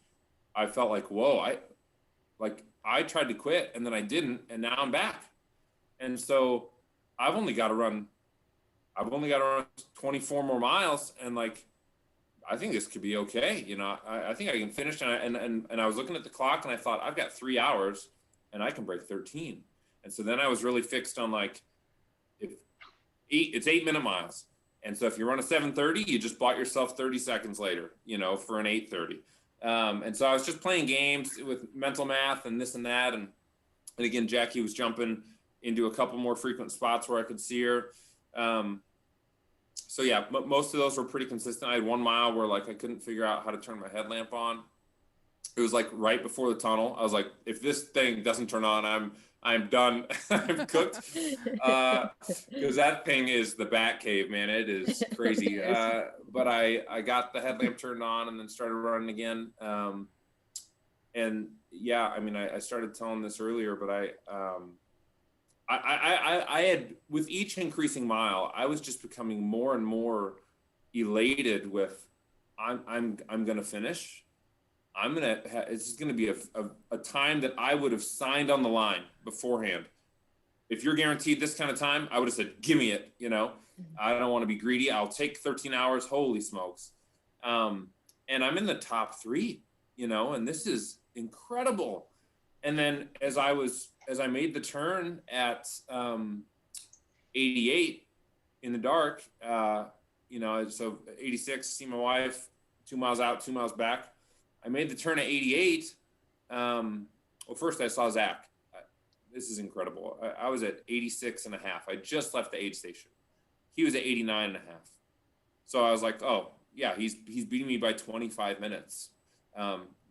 I felt like, whoa, I tried to quit and then I didn't, and now I'm back. And so I've only got to run 24 more miles, and like I think this could be okay. I think I can finish. And I was looking at the clock, and I thought, I've got 3 hours and I can break 13. And so then I was really fixed on like, it's 8 minute miles. And so if you run a 7:30, you just bought yourself 30 seconds later, for an 8:30. And so I was just playing games with mental math and this and that. And again, Jackie was jumping into a couple more frequent spots where I could see her. So yeah, most of those were pretty consistent. I had 1 mile where like I couldn't figure out how to turn my headlamp on. It was like right before the tunnel. I was like, if this thing doesn't turn on, I'm done. I'm cooked. Because that thing is the bat cave, man. It is crazy. But I got the headlamp turned on and then started running again. And yeah, I mean, I started telling this earlier, but I had, with each increasing mile, I was just becoming more and more elated with, I'm going to finish. It's just going to be a time that I would have signed on the line beforehand. If you're guaranteed this kind of time, I would have said, give me it. I don't want to be greedy. I'll take 13 hours. Holy smokes. And I'm in the top 3, and this is incredible. And then as I made the turn at 88 in the dark, so 86, see my wife, 2 miles out, 2 miles back. I made the turn at 88. Well, first I saw Zach. This is incredible. I was at 86 and a half. I just left the aid station. He was at 89 and a half. So I was like, oh yeah, he's beating me by 25 minutes.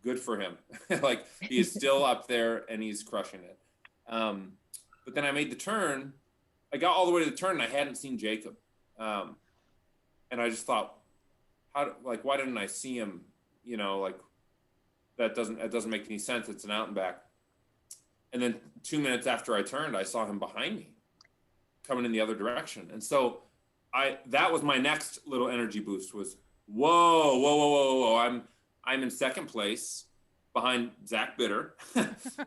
Good for him. Like he is still up there and he's crushing it. But then I made the turn. I got all the way to the turn and I hadn't seen Jacob. And I just thought, why didn't I see him? That doesn't make any sense. It's an out and back. And then 2 minutes after I turned, I saw him behind me coming in the other direction. And so that was my next little energy boost, was whoa. I'm in second place behind Zach Bitter.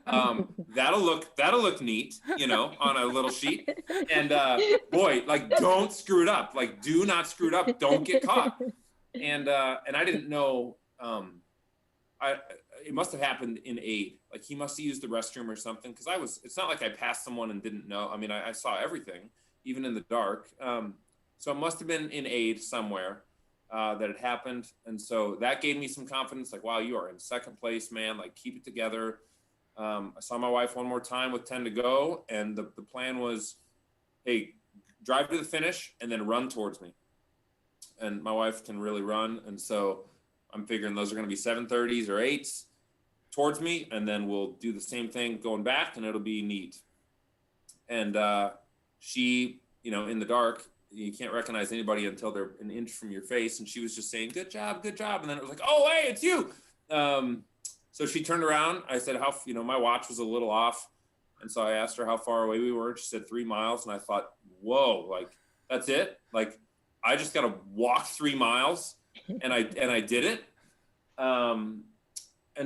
That'll look neat, on a little sheet. And boy, like don't screw it up. Like do not screw it up. Don't get caught. And I didn't know, it must have happened in aid. Like he must have used the restroom or something. Cause it's not like I passed someone and didn't know. I mean, I saw everything, even in the dark. So it must've been in aid somewhere, that had happened. And so that gave me some confidence. Like, wow, you are in second place, man. Like keep it together. I saw my wife one more time with 10 to go. And the plan was, hey, drive to the finish and then run towards me. And my wife can really run. And so I'm figuring those are going to be 7:30s or 8s towards me. And then we'll do the same thing going back and it'll be neat. And she, in the dark, you can't recognize anybody until they're an inch from your face. And she was just saying, good job. And then it was like, oh, hey, it's you. So she turned around. I said, my watch was a little off. And so I asked her how far away we were. She said 3 miles. And I thought, whoa, like, that's it. Like, I just got to walk 3 miles. And I did it. And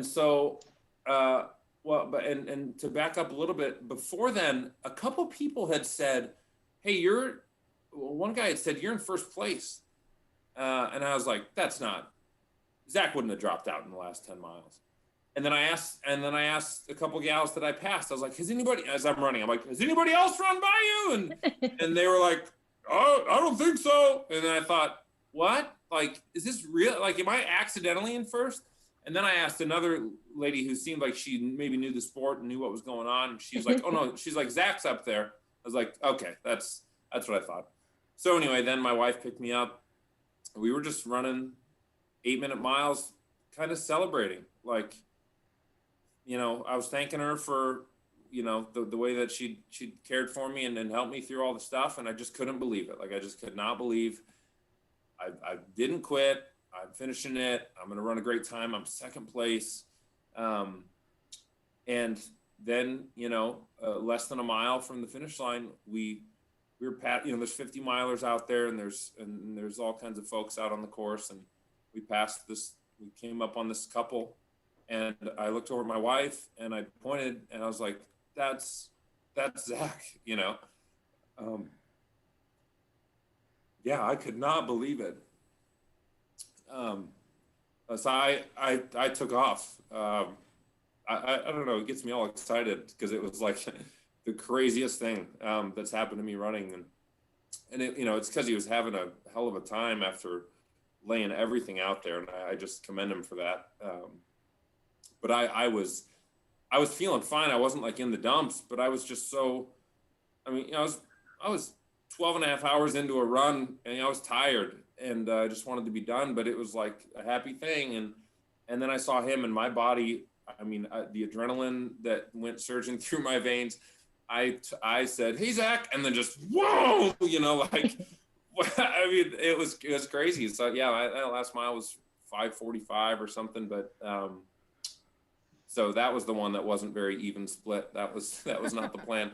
so, to back up a little bit, before then, a couple people had said, hey, one guy had said, "You're in first place," and I was like, "That's not." Zach wouldn't have dropped out in the last 10 miles. And then I asked a couple gals that I passed. I was like, "Has anybody?" As I'm running, I'm like, "Has anybody else run by you?" And they were like, "Oh, I don't think so." And then I thought, "What? Like, is this real? Like, am I accidentally in first?" And then I asked another lady who seemed like she maybe knew the sport and knew what was going on. And she was like, "Oh no," she's like, "Zach's up there." I was like, "Okay, that's what I thought." So anyway, then my wife picked me up. We were just running 8-minute miles, kind of celebrating. Like, you know, I was thanking her for, you know, the way that she cared for me and helped me through all the stuff. And I just couldn't believe it. Like, I just could not believe I didn't quit. I'm finishing it. I'm going to run a great time. I'm second place. And then, you know, less than a mile from the finish line, we were you know, there's 50 milers out there, and there's all kinds of folks out on the course. And we came up on this couple, and I looked over at my wife and I pointed and I was like, that's Zach, you know? Yeah, I could not believe it. So I took off. I don't know, it gets me all excited because it was like the craziest thing that's happened to me running. And it, you know, it's because he was having a hell of a time after laying everything out there, and I just commend him for that. But I was feeling fine. I wasn't like in the dumps, but I was just so, I mean, you know, I was 12 and a half hours into a run, and I was tired, and I just wanted to be done, but it was like a happy thing. And then I saw him, and my body, I mean, the adrenaline that went surging through my veins, I said, "Hey, Zach," and then just, whoa, you know, like, I mean, it was crazy. So yeah, that last mile was 5:45 or something, but so that was the one that wasn't very even split. That was not the plan.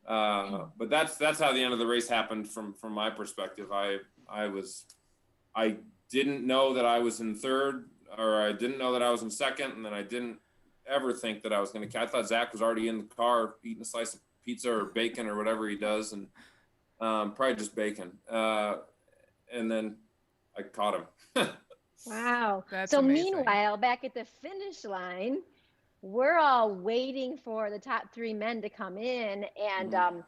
But that's how the end of the race happened from my perspective. I didn't know that I was in third, or I didn't know that I was in second, and then I didn't ever think that I was going to. I thought Zach was already in the car eating a slice of pizza or bacon or whatever he does, and probably just bacon. And then I caught him. Wow. That's So amazing. meanwhile, back at the finish line, we're all waiting for the top 3 men to come in, and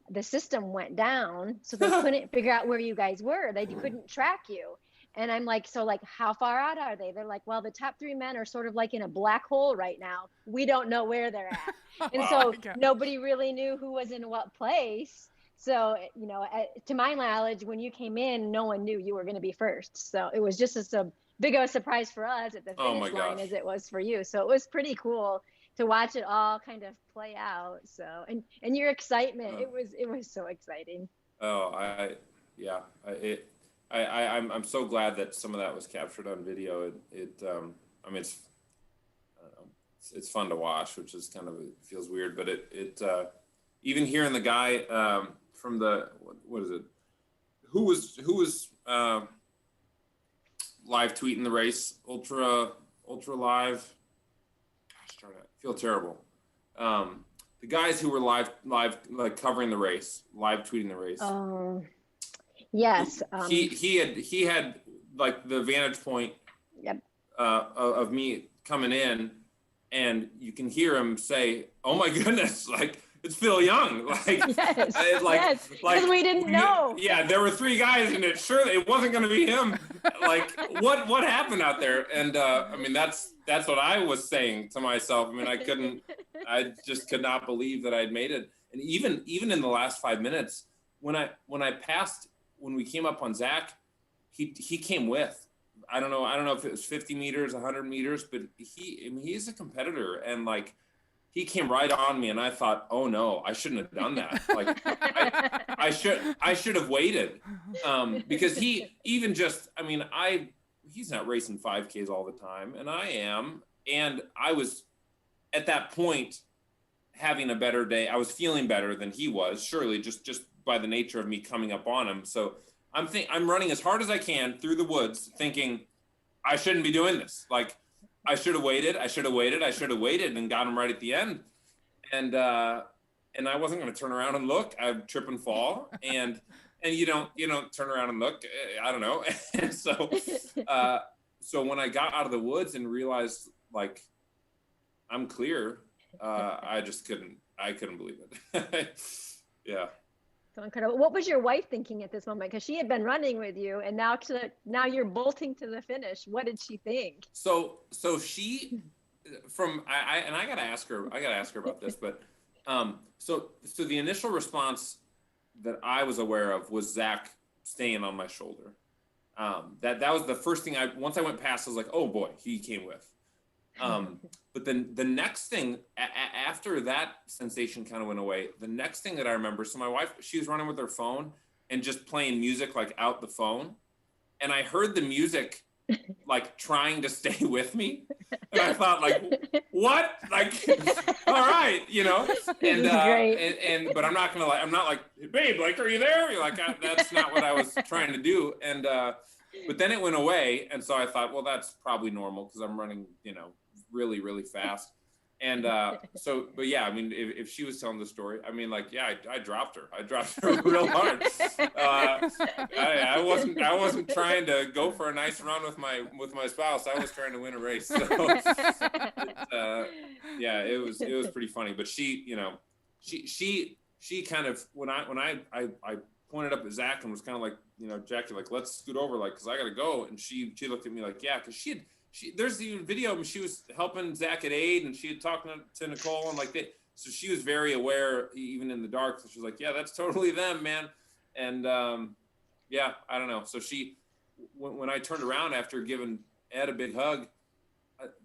the system went down, so they couldn't figure out where you guys were. They couldn't track you. And I'm like, so like, how far out are they? They're like, well, the top 3 men are sort of like in a black hole right now. We don't know where they're at. And so nobody really knew who was in what place. So, you know, to my knowledge, when you came in, no one knew you were going to be first. So it was just as big of a surprise for us at the finish line as it was for you. So it was pretty cool to watch it all kind of play out. So, and your excitement, it was so exciting. Oh, I'm so glad that some of that was captured on video. I mean, it's, I don't know, it's fun to watch, which is kind of, it feels weird, but even hearing the guy from the, what is it? Who was live tweeting the race? Ultra live. Gosh darn it, I feel terrible. The guys who were live like covering the race, live tweeting the race. Yes. He had like the vantage point. Yep. Of me coming in, and you can hear him say, "Oh my goodness!" Like, it's Phil Young. Like, yes, yes, because we didn't know. Yeah, there were 3 guys, and it wasn't going to be him. Like, what happened out there? And I mean, that's what I was saying to myself. I mean, I just could not believe that I'd made it. And even in the last 5 minutes, when we came up on Zach, he came with. I don't know if it was 50 meters, 100 meters, but he's a competitor, and like, he came right on me, and I thought, oh no, I shouldn't have done that. Like, I should have waited, because he's not racing 5Ks all the time, and I am, and I was at that point having a better day. I was feeling better than he was, surely, just by the nature of me coming up on him. So I'm running as hard as I can through the woods, thinking I shouldn't be doing this. Like, I should have waited, and got him right at the end. And I wasn't going to turn around and look. I'd trip and fall. And and you don't turn around and look. I don't know. And so when I got out of the woods and realized like I'm clear, I couldn't believe it. Yeah. So incredible. What was your wife thinking at this moment? Because she had been running with you, and now you're bolting to the finish. What did she think? So she, I gotta ask her about this, but so the initial response that I was aware of was Zach staying on my shoulder. That was the first thing once I went past, I was like, oh boy, he came with. But then the next thing after that sensation kind of went away, the next thing that I remember, so my wife, she was running with her phone and just playing music like out the phone. And I heard the music like trying to stay with me. And I thought like, what? Like, all right, and but I'm not like, hey, babe, like, are you there? You're like, that's not what I was trying to do. And, but then it went away. And so I thought, well, that's probably normal because I'm running, really, really fast. And but yeah, I mean, if she was telling the story, I mean, like, yeah, I dropped her. I dropped her real hard. I wasn't trying to go for a nice run with my spouse. I was trying to win a race. So, yeah, it was pretty funny. But she kind of when I pointed up at Zach and was kind of like, Jackie, like, let's scoot over, like, because I got to go. And she looked at me like, yeah, because there's even video of she was helping Zach at aid, and she had talked to Nicole and like that. So she was very aware, even in the dark. So she was like, yeah, that's totally them, man. And yeah, I don't know. So when I turned around after giving Ed a big hug,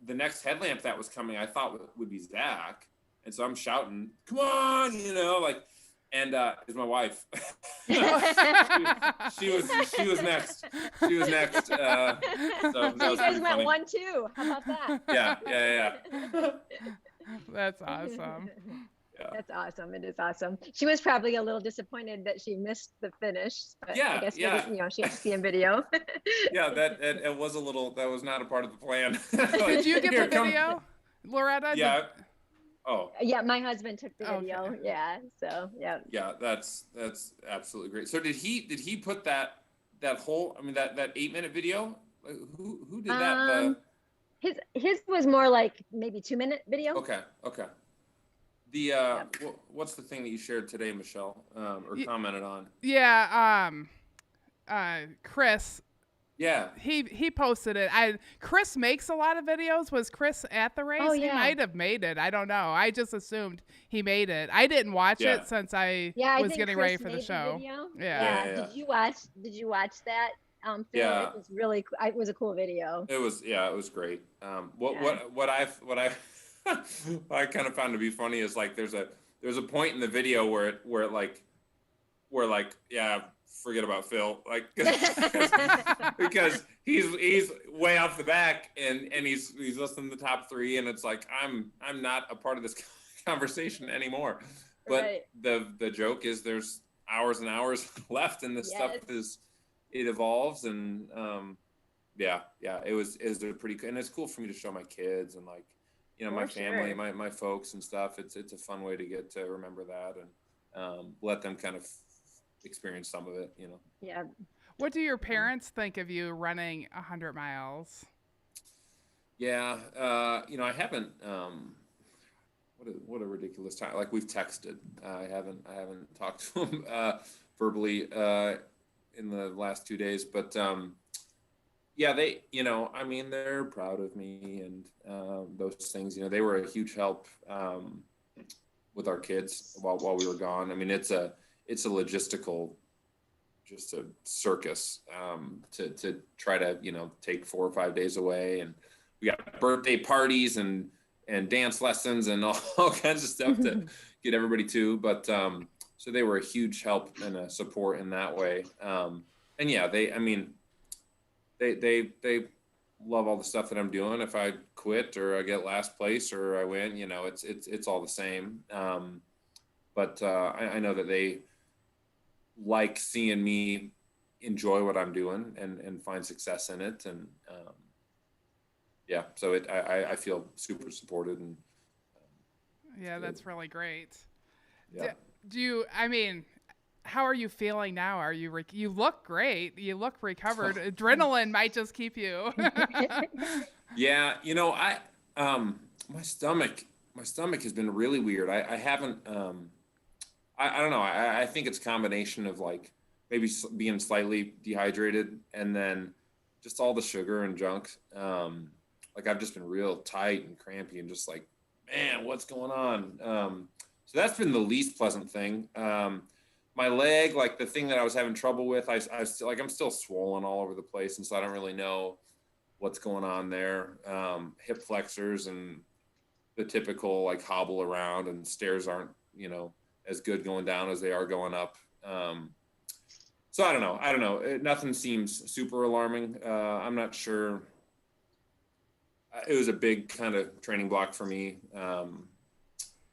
the next headlamp that was coming, I thought would be Zach. And so I'm shouting, come on, like, and is my wife. she was next. She was next. So that was you guys went funny. 1-2. How about that? Yeah. That's awesome. Yeah. That's awesome. It is awesome. She was probably a little disappointed that she missed the finish, but Yeah, I guess yeah. maybe, she had to see in video. Yeah, it was that was not a part of the plan. Did you get the video, Loretta? Yeah. Oh. Yeah, my husband took the Okay. video. Yeah. So yeah. Yeah, that's absolutely great. So did he put that whole, I mean, that 8-minute video? Who did that? His was more like maybe 2-minute video. Okay. The what's the thing that you shared today, Michelle, or commented on? Yeah, Chris. Yeah. He posted it. Chris makes a lot of videos. Was Chris at the race? Oh, yeah. He might have made it. I don't know. I just assumed he made it. I didn't watch it since I was getting ready for the show. Yeah. Did you watch that? Phil? Yeah. It was really it was a cool video. It was great. What I kind of found to be funny is like there's a point in the video where yeah, forget about Phil, like because he's way off the back and he's listening to the top 3 and it's like I'm not a part of this conversation anymore. But right. the joke is there's hours and hours left and this stuff it evolves and yeah, it was a pretty, and it's cool for me to show my kids and like my family, my folks and stuff. It's a fun way to get to remember that and let them kind of experience some of it, Yeah. What do your parents think of you running 100 miles? Yeah, I haven't. What a ridiculous time! Like we've texted. I haven't talked to them verbally in the last 2 days, but yeah, they, I mean, they're proud of me and those things. They were a huge help with our kids while we were gone. I mean, it's a logistical, just a circus to try to take 4 or 5 days away, and we got birthday parties and dance lessons and all kinds of stuff to get everybody to. But so they were a huge help and a support in that way. And yeah, they love all the stuff that I'm doing. If I quit or I get last place or I win, it's all the same. But I know that they like seeing me enjoy what I'm doing and find success in it. And yeah, so I feel super supported. And yeah, that's really great. Yeah. Do you, I mean, how are you feeling now? Are you you look great. You look recovered. Adrenaline might just keep you. Yeah, you know, my stomach has been really weird. I haven't I don't know. I think it's a combination of like maybe being slightly dehydrated and then just all the sugar and junk. Like I've just been real tight and crampy and just like, man, what's going on? So that's been the least pleasant thing. My leg, like the thing that I was having trouble with, I still like I'm still swollen all over the place, and so I don't really know what's going on there. Hip flexors and the typical like hobble around, and stairs aren't, you know, as good going down as they are going up. So I don't know. Nothing seems super alarming. I'm not sure. It was a big kind of training block for me.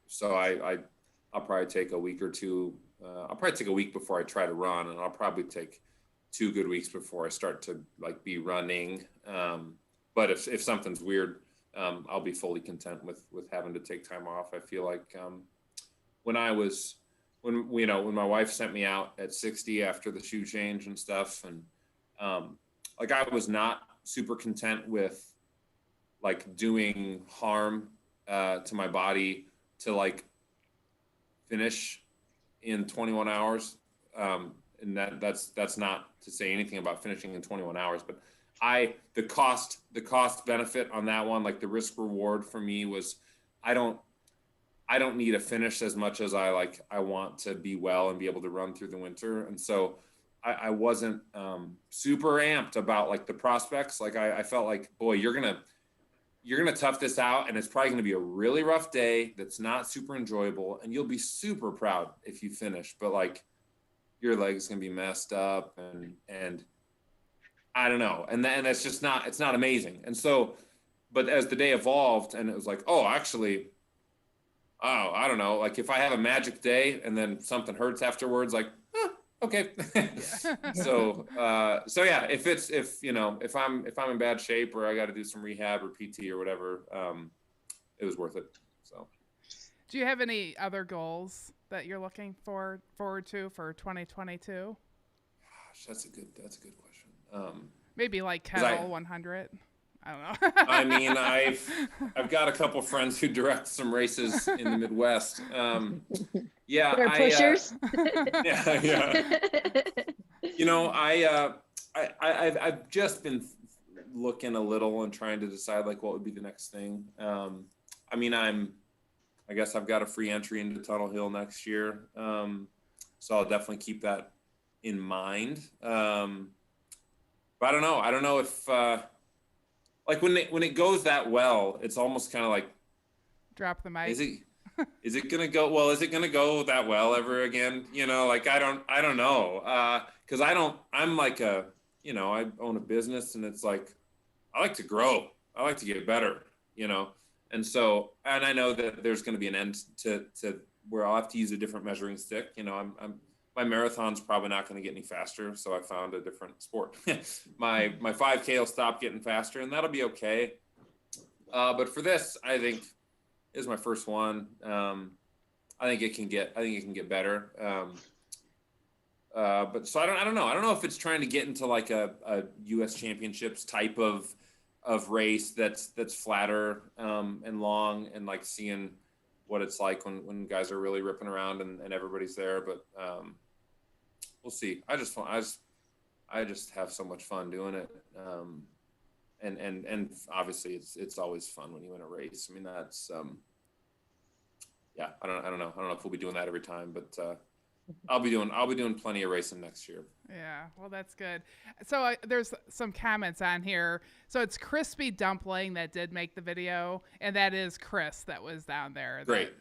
So I'll probably take a week or two. I'll probably take a week before I try to run, and I'll probably take 2 good weeks before I start to like be running. But if something's weird, I'll be fully content with having to take time off. I feel like when my wife sent me out at 60 after the shoe change and stuff, and like I was not super content with like doing harm to my body to like finish in 21 hours. And that's not to say anything about finishing in 21 hours, but the cost benefit on that one, like the risk reward for me was, I don't need a finish as much as I want to be well and be able to run through the winter. And so I wasn't super amped about like the prospects. Like I felt like, boy, you're going to tough this out, and it's probably going to be a really rough day that's not super enjoyable, and you'll be super proud if you finish, but like your leg's going to be messed up and I don't know. And that's just not, it's not amazing. And so, but as the day evolved and it was like, oh, actually, oh, I don't know. Like if I have a magic day and then something hurts afterwards, like, okay. So yeah, if I'm in bad shape or I got to do some rehab or PT or whatever, it was worth it. So. Do you have any other goals that you're looking forward to for 2022? Gosh, that's a good question. Maybe like Kettle 100. I don't know. I mean, I've got a couple friends who direct some races in the Midwest. Yeah, they're pushers. Yeah. You know, I've just been looking a little and trying to decide like what would be the next thing. I mean, I guess I've got a free entry into Tunnel Hill next year, so I'll definitely keep that in mind. But I don't know. I don't know if like when it goes that well, it's almost kind of like drop the mic. Is it gonna go well? Is it gonna go that well ever again? You know, like I don't know, because I'm like I own a business, and it's like I like to grow. I like to get better. You know. And so, and I know that there's going to be an end to where I'll have to use a different measuring stick. You know, my marathon's probably not going to get any faster, so I found a different sport. my 5K will stop getting faster, and that'll be okay. But for this, I think is my first one. I think it can get better. But so I don't know. I don't know if it's trying to get into like a U.S. championships type of race that's flatter and long, and like seeing what it's like when guys are really ripping around and everybody's there. But we'll see. I just have so much fun doing it. And obviously it's always fun when you win a race. I mean, that's yeah, I don't know if we'll be doing that every time, but I'll be doing plenty of racing next year. Yeah, well, that's good. So there's some comments on here. So it's Crispy Dumpling that did make the video, and that is Chris that was down there. Great.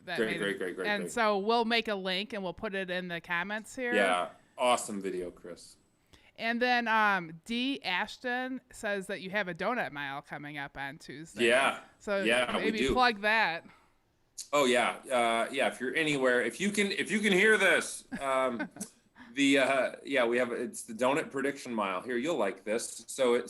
And so we'll make a link and we'll put it in the comments here. Yeah, awesome video, Chris. And then D. Ashton says that you have a donut mile coming up on Tuesday. Yeah. So yeah, maybe plug that. Oh yeah, yeah. If you're anywhere, if you can hear this, we have it's the donut prediction mile. Here, you'll like this. So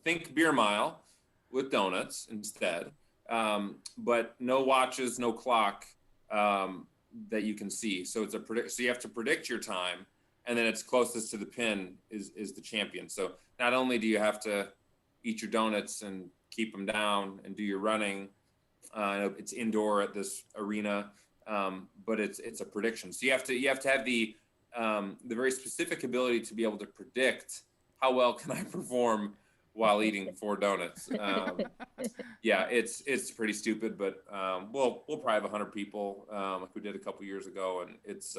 think beer mile with donuts instead, but no watches, no clock that you can see. So it's so you have to predict your time, and then it's closest to the pin is the champion. So not only do you have to eat your donuts and keep them down and do your running, it's indoor at this arena, but it's a prediction. So you have to have the very specific ability to be able to predict how well can I perform while eating 4 donuts. Yeah, it's pretty stupid, but we'll probably have 100 people like we did a couple years ago, and it's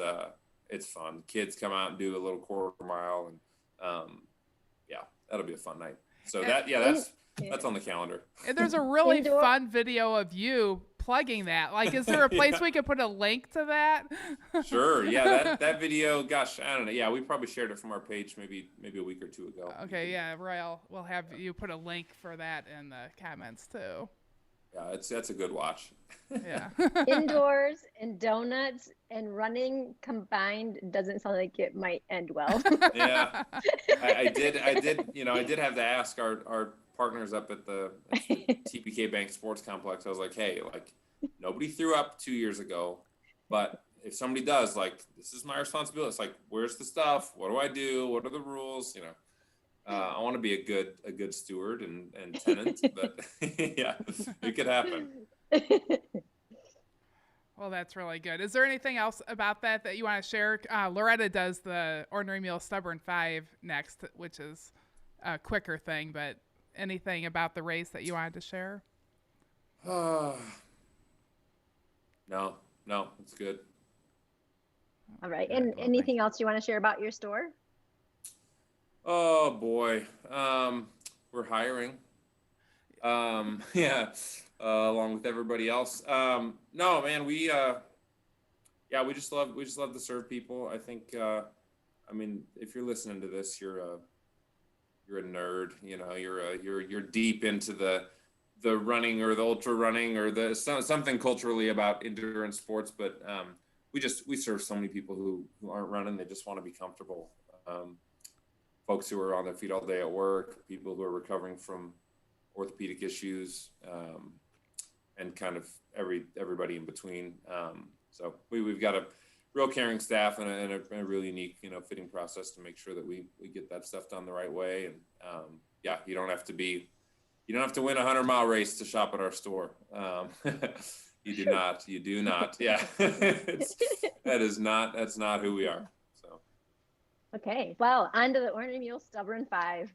fun. Kids come out and do a little quarter mile, and yeah, that'll be a fun night. So that's on the calendar. And there's a really fun video of you plugging that. Like, is there a place we could put a link to that? Sure. Yeah, that video, gosh, I don't know. Yeah, we probably shared it from our page maybe a week or 2 ago. Okay, yeah, Royal, we'll have you put a link for that in the comments too. Yeah, that's a good watch. Yeah. Indoors and donuts and running combined doesn't sound like it might end well. Yeah, I did have to ask our partners up at the TPK Bank Sports Complex. I was like, hey, like, nobody threw up 2 years ago, but if somebody does, like, this is my responsibility. It's like, where's the stuff? What do I do? What are the rules? You know, I want to be a good steward and tenant, but yeah, it could happen. Well, that's really good. Is there anything else about that you want to share? Loretta does the Ornery Mule Stubborn 5 next, which is a quicker thing, but anything about the race that you wanted to share? No, it's good. All right. And anything else you want to share about your store? Oh boy, we're hiring. Yeah, along with everybody else. No, man, we just love to serve people. I think, I mean, if you're listening to this, you're a nerd. You know, you're deep into the running or the ultra running or the something culturally about endurance sports. But we serve so many people who aren't running. They just want to be comfortable. Folks who are on their feet all day at work, people who are recovering from orthopedic issues, and kind of everybody in between. So we've got a real caring staff and a really unique, fitting process to make sure that we get that stuff done the right way. And yeah, you don't have to win a 100-mile race to shop at our store. You do not. Yeah, that's not who we are. So. Okay. Well, on to the Ornery Mule Stubborn 5.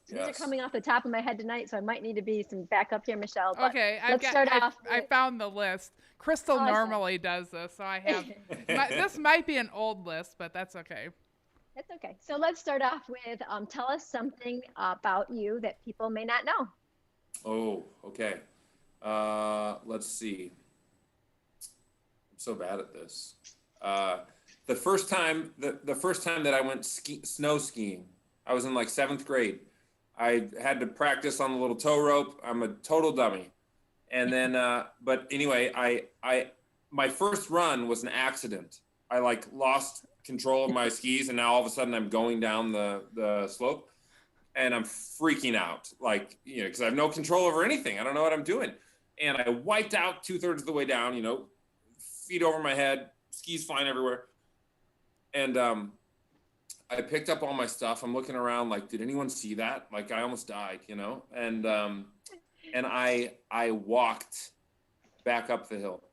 So Yes. These are coming off the top of my head tonight, so I might need to be some backup here, Michelle. But Okay, I found the list. Crystal normally does this, so I have. This might be an old list, but that's okay. That's okay. So let's start off with tell us something about you that people may not know. Oh, okay. Let's see. I'm so bad at this. The first time that I went snow skiing, I was in like 7th grade. I had to practice on the little tow rope. I'm a total dummy. And then, but anyway, my first run was an accident. I like lost control of my skis, and now all of a sudden I'm going down the slope, and I'm freaking out, like, because I have no control over anything. I don't know what I'm doing. And I wiped out 2/3 of the way down, feet over my head, skis flying everywhere. And I picked up all my stuff. I'm looking around like, did anyone see that? Like, I almost died, and I walked back up the hill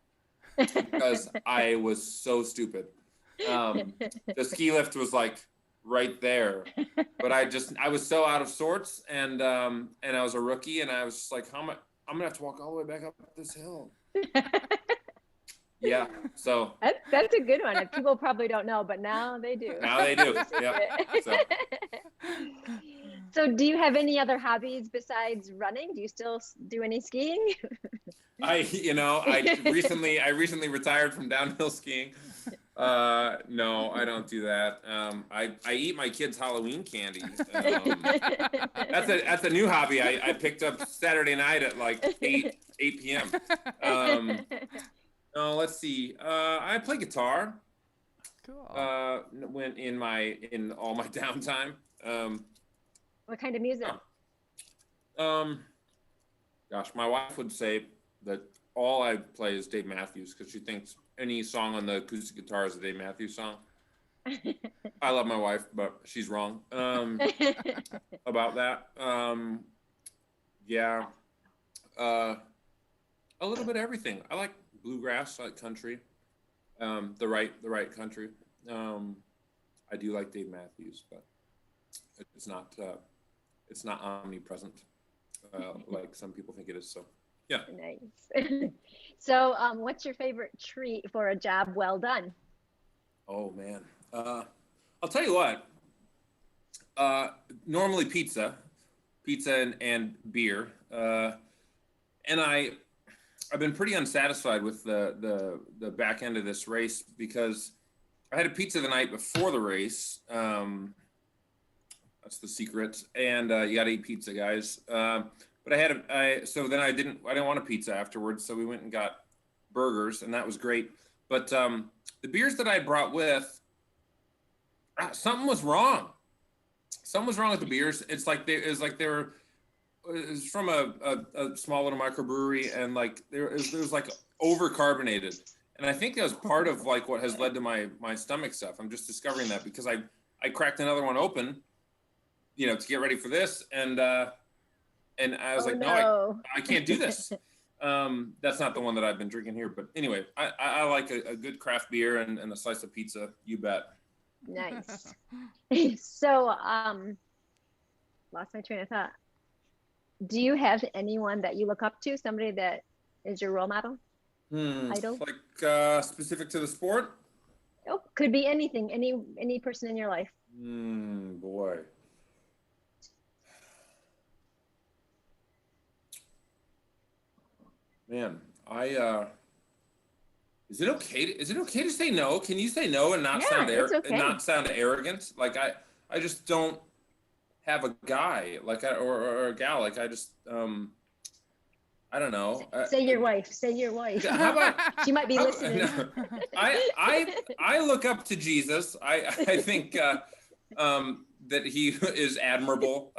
because I was so stupid. The ski lift was like right there, but I was so out of sorts, and I was a rookie, and I was just like, I'm gonna have to walk all the way back up this hill. Yeah, so that's a good one. People probably don't know, but now they do. Now they do. Yeah. So do you have any other hobbies besides running? Do you still do any skiing? I recently retired from downhill skiing. No, I don't do that. I eat my kids' Halloween candy. That's a new hobby I picked up Saturday night at like 8 p.m. No, let's see. I play guitar. Cool. When in all my downtime. What kind of music? Gosh, my wife would say that all I play is Dave Matthews because she thinks any song on the acoustic guitar is a Dave Matthews song. I love my wife, but she's wrong about that. Yeah, uh, a little bit of everything. I like bluegrass, I like country, the right country. Um, I do like Dave Matthews, but it's not it's not omnipresent like some people think it is. So yeah. Nice. So, what's your favorite treat for a job well done? Oh man, I'll tell you what. Normally pizza and beer. And I've been pretty unsatisfied with the back end of this race because I had a pizza the night before the race. That's the secret. And you got to eat pizza, guys. But so then I didn't want a pizza afterwards. So we went and got burgers, and that was great. But the beers that I brought with, something was wrong. Something was wrong with the beers. It was from a small little microbrewery, and like there was like over carbonated, and I think that was part of like what has led to my stomach stuff. I'm just discovering that because I cracked another one open, to get ready for this, and I was like, no, I can't do this. That's not the one that I've been drinking here, but anyway, I like a good craft beer and a slice of pizza. You bet. Nice. So, lost my train of thought. Do you have anyone that you look up to? Somebody that is your role model? Idol? Like specific to the sport? Oh, could be anything. Any person in your life. Boy. Man, is it okay to say no? Can you say no and not it's okay. arrogant? Like I just don't have a guy or a gal. Like I just I don't know. Say your wife. Say your wife. How about She might be listening. No. I look up to Jesus. I think that he is admirable.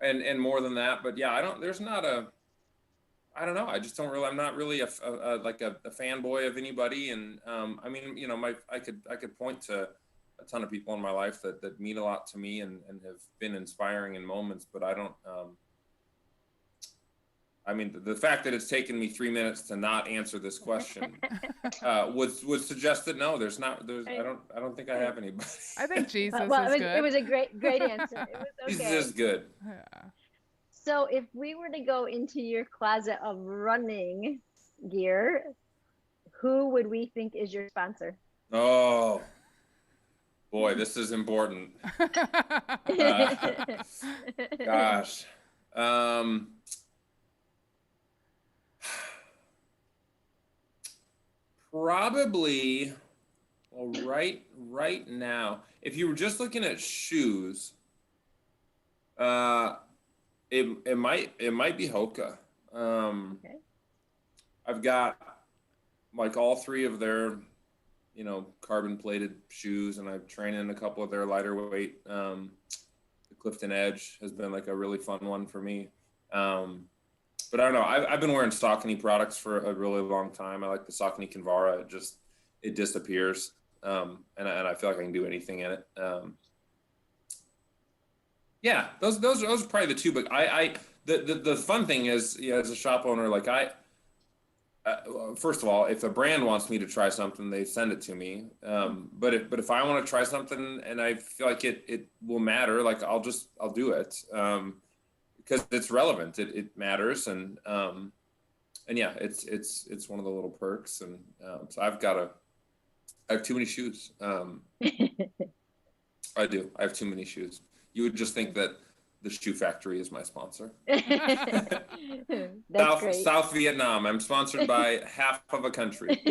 And more than that, but yeah, I don't know. I just don't really. I'm not really a fanboy of anybody, and I mean, I could point to a ton of people in my life that mean a lot to me and have been inspiring in moments, but I don't. I mean, the fact that it's taken me 3 minutes to not answer this question would suggest that no, I don't think I have anybody. I think Jesus is good. good. It was a great answer. It was okay. Jesus is good. Yeah. So if we were to go into your closet of running gear, who would we think is your sponsor? Oh, boy, this is important. Gosh. Probably, well, right now, if you were just looking at shoes, it might be Hoka. Okay. I've got like all three of their, carbon plated shoes, and I've trained in a couple of their lighter weight. The Clifton Edge has been like a really fun one for me. But I don't know. I've been wearing Saucony products for a really long time. I like the Saucony Kinvara. It disappears, and I feel like I can do anything in it. Yeah, those are probably the two. But the fun thing is, as a shop owner, like first of all, if a brand wants me to try something, they send it to me. But if I want to try something and I feel like it will matter, like I'll do it. Because it's relevant, it matters, and yeah, it's one of the little perks, and so I have too many shoes. I do. I have too many shoes. You would just think that the shoe factory is my sponsor. That's great. South Vietnam. I'm sponsored by half of a country.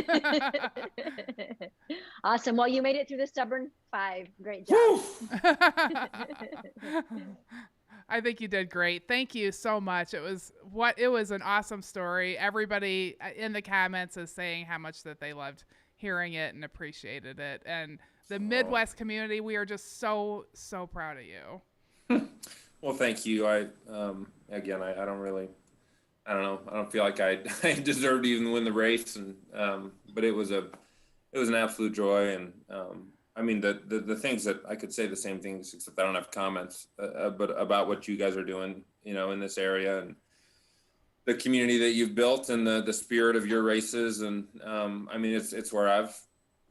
Awesome. Well, you made it through the stubborn 5. Great job. I think you did great. Thank you so much. It was an awesome story. Everybody in the comments is saying how much that they loved hearing it and appreciated it. And the Midwest community, we are just so proud of you. Well, thank you. I don't know. I don't feel like I deserved to even win the race, and but it was an absolute joy, and I mean, the things that I could say the same things, except I don't have comments, but about what you guys are doing, in this area and the community that you've built and the spirit of your races. And I mean, it's where if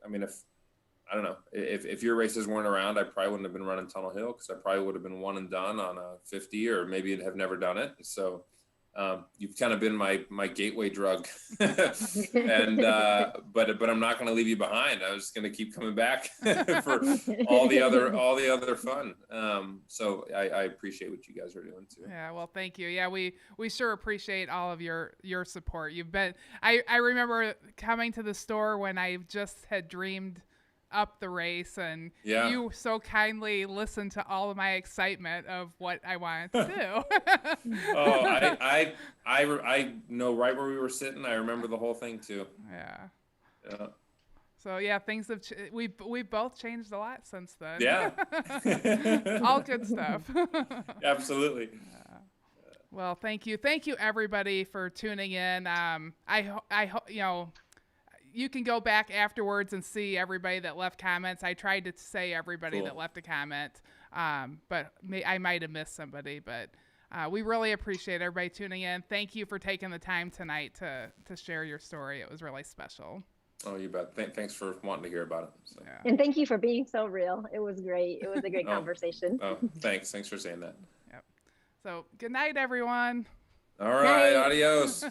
I don't know, if your races weren't around, I probably wouldn't have been running Tunnel Hill, because I probably would have been one and done on a 50, or maybe have never done it. So you've kind of been my gateway drug, and but I'm not going to leave you behind. I was going to keep coming back for all the other fun. So I appreciate what you guys are doing too. Yeah, well, thank you. Yeah, we sure appreciate all of your support. You've been. I remember coming to the store when I just had dreamed up the race, and you so kindly listened to all of my excitement of what I wanted to do. Oh, I know right where we were sitting. I remember the whole thing too. Yeah. So yeah, things have we both changed a lot since then. Yeah. All good stuff. Absolutely. Well, thank you everybody for tuning in. I hope you can go back afterwards and see everybody that left comments. I tried to say everybody that left a comment, but I might have missed somebody. But we really appreciate everybody tuning in. Thank you for taking the time tonight to share your story. It was really special. Oh, you bet. Thanks for wanting to hear about it. So. Yeah. And thank you for being so real. It was great. It was a great conversation. Oh, thanks. Thanks for saying that. Yep. So good night, everyone. All right. Adios.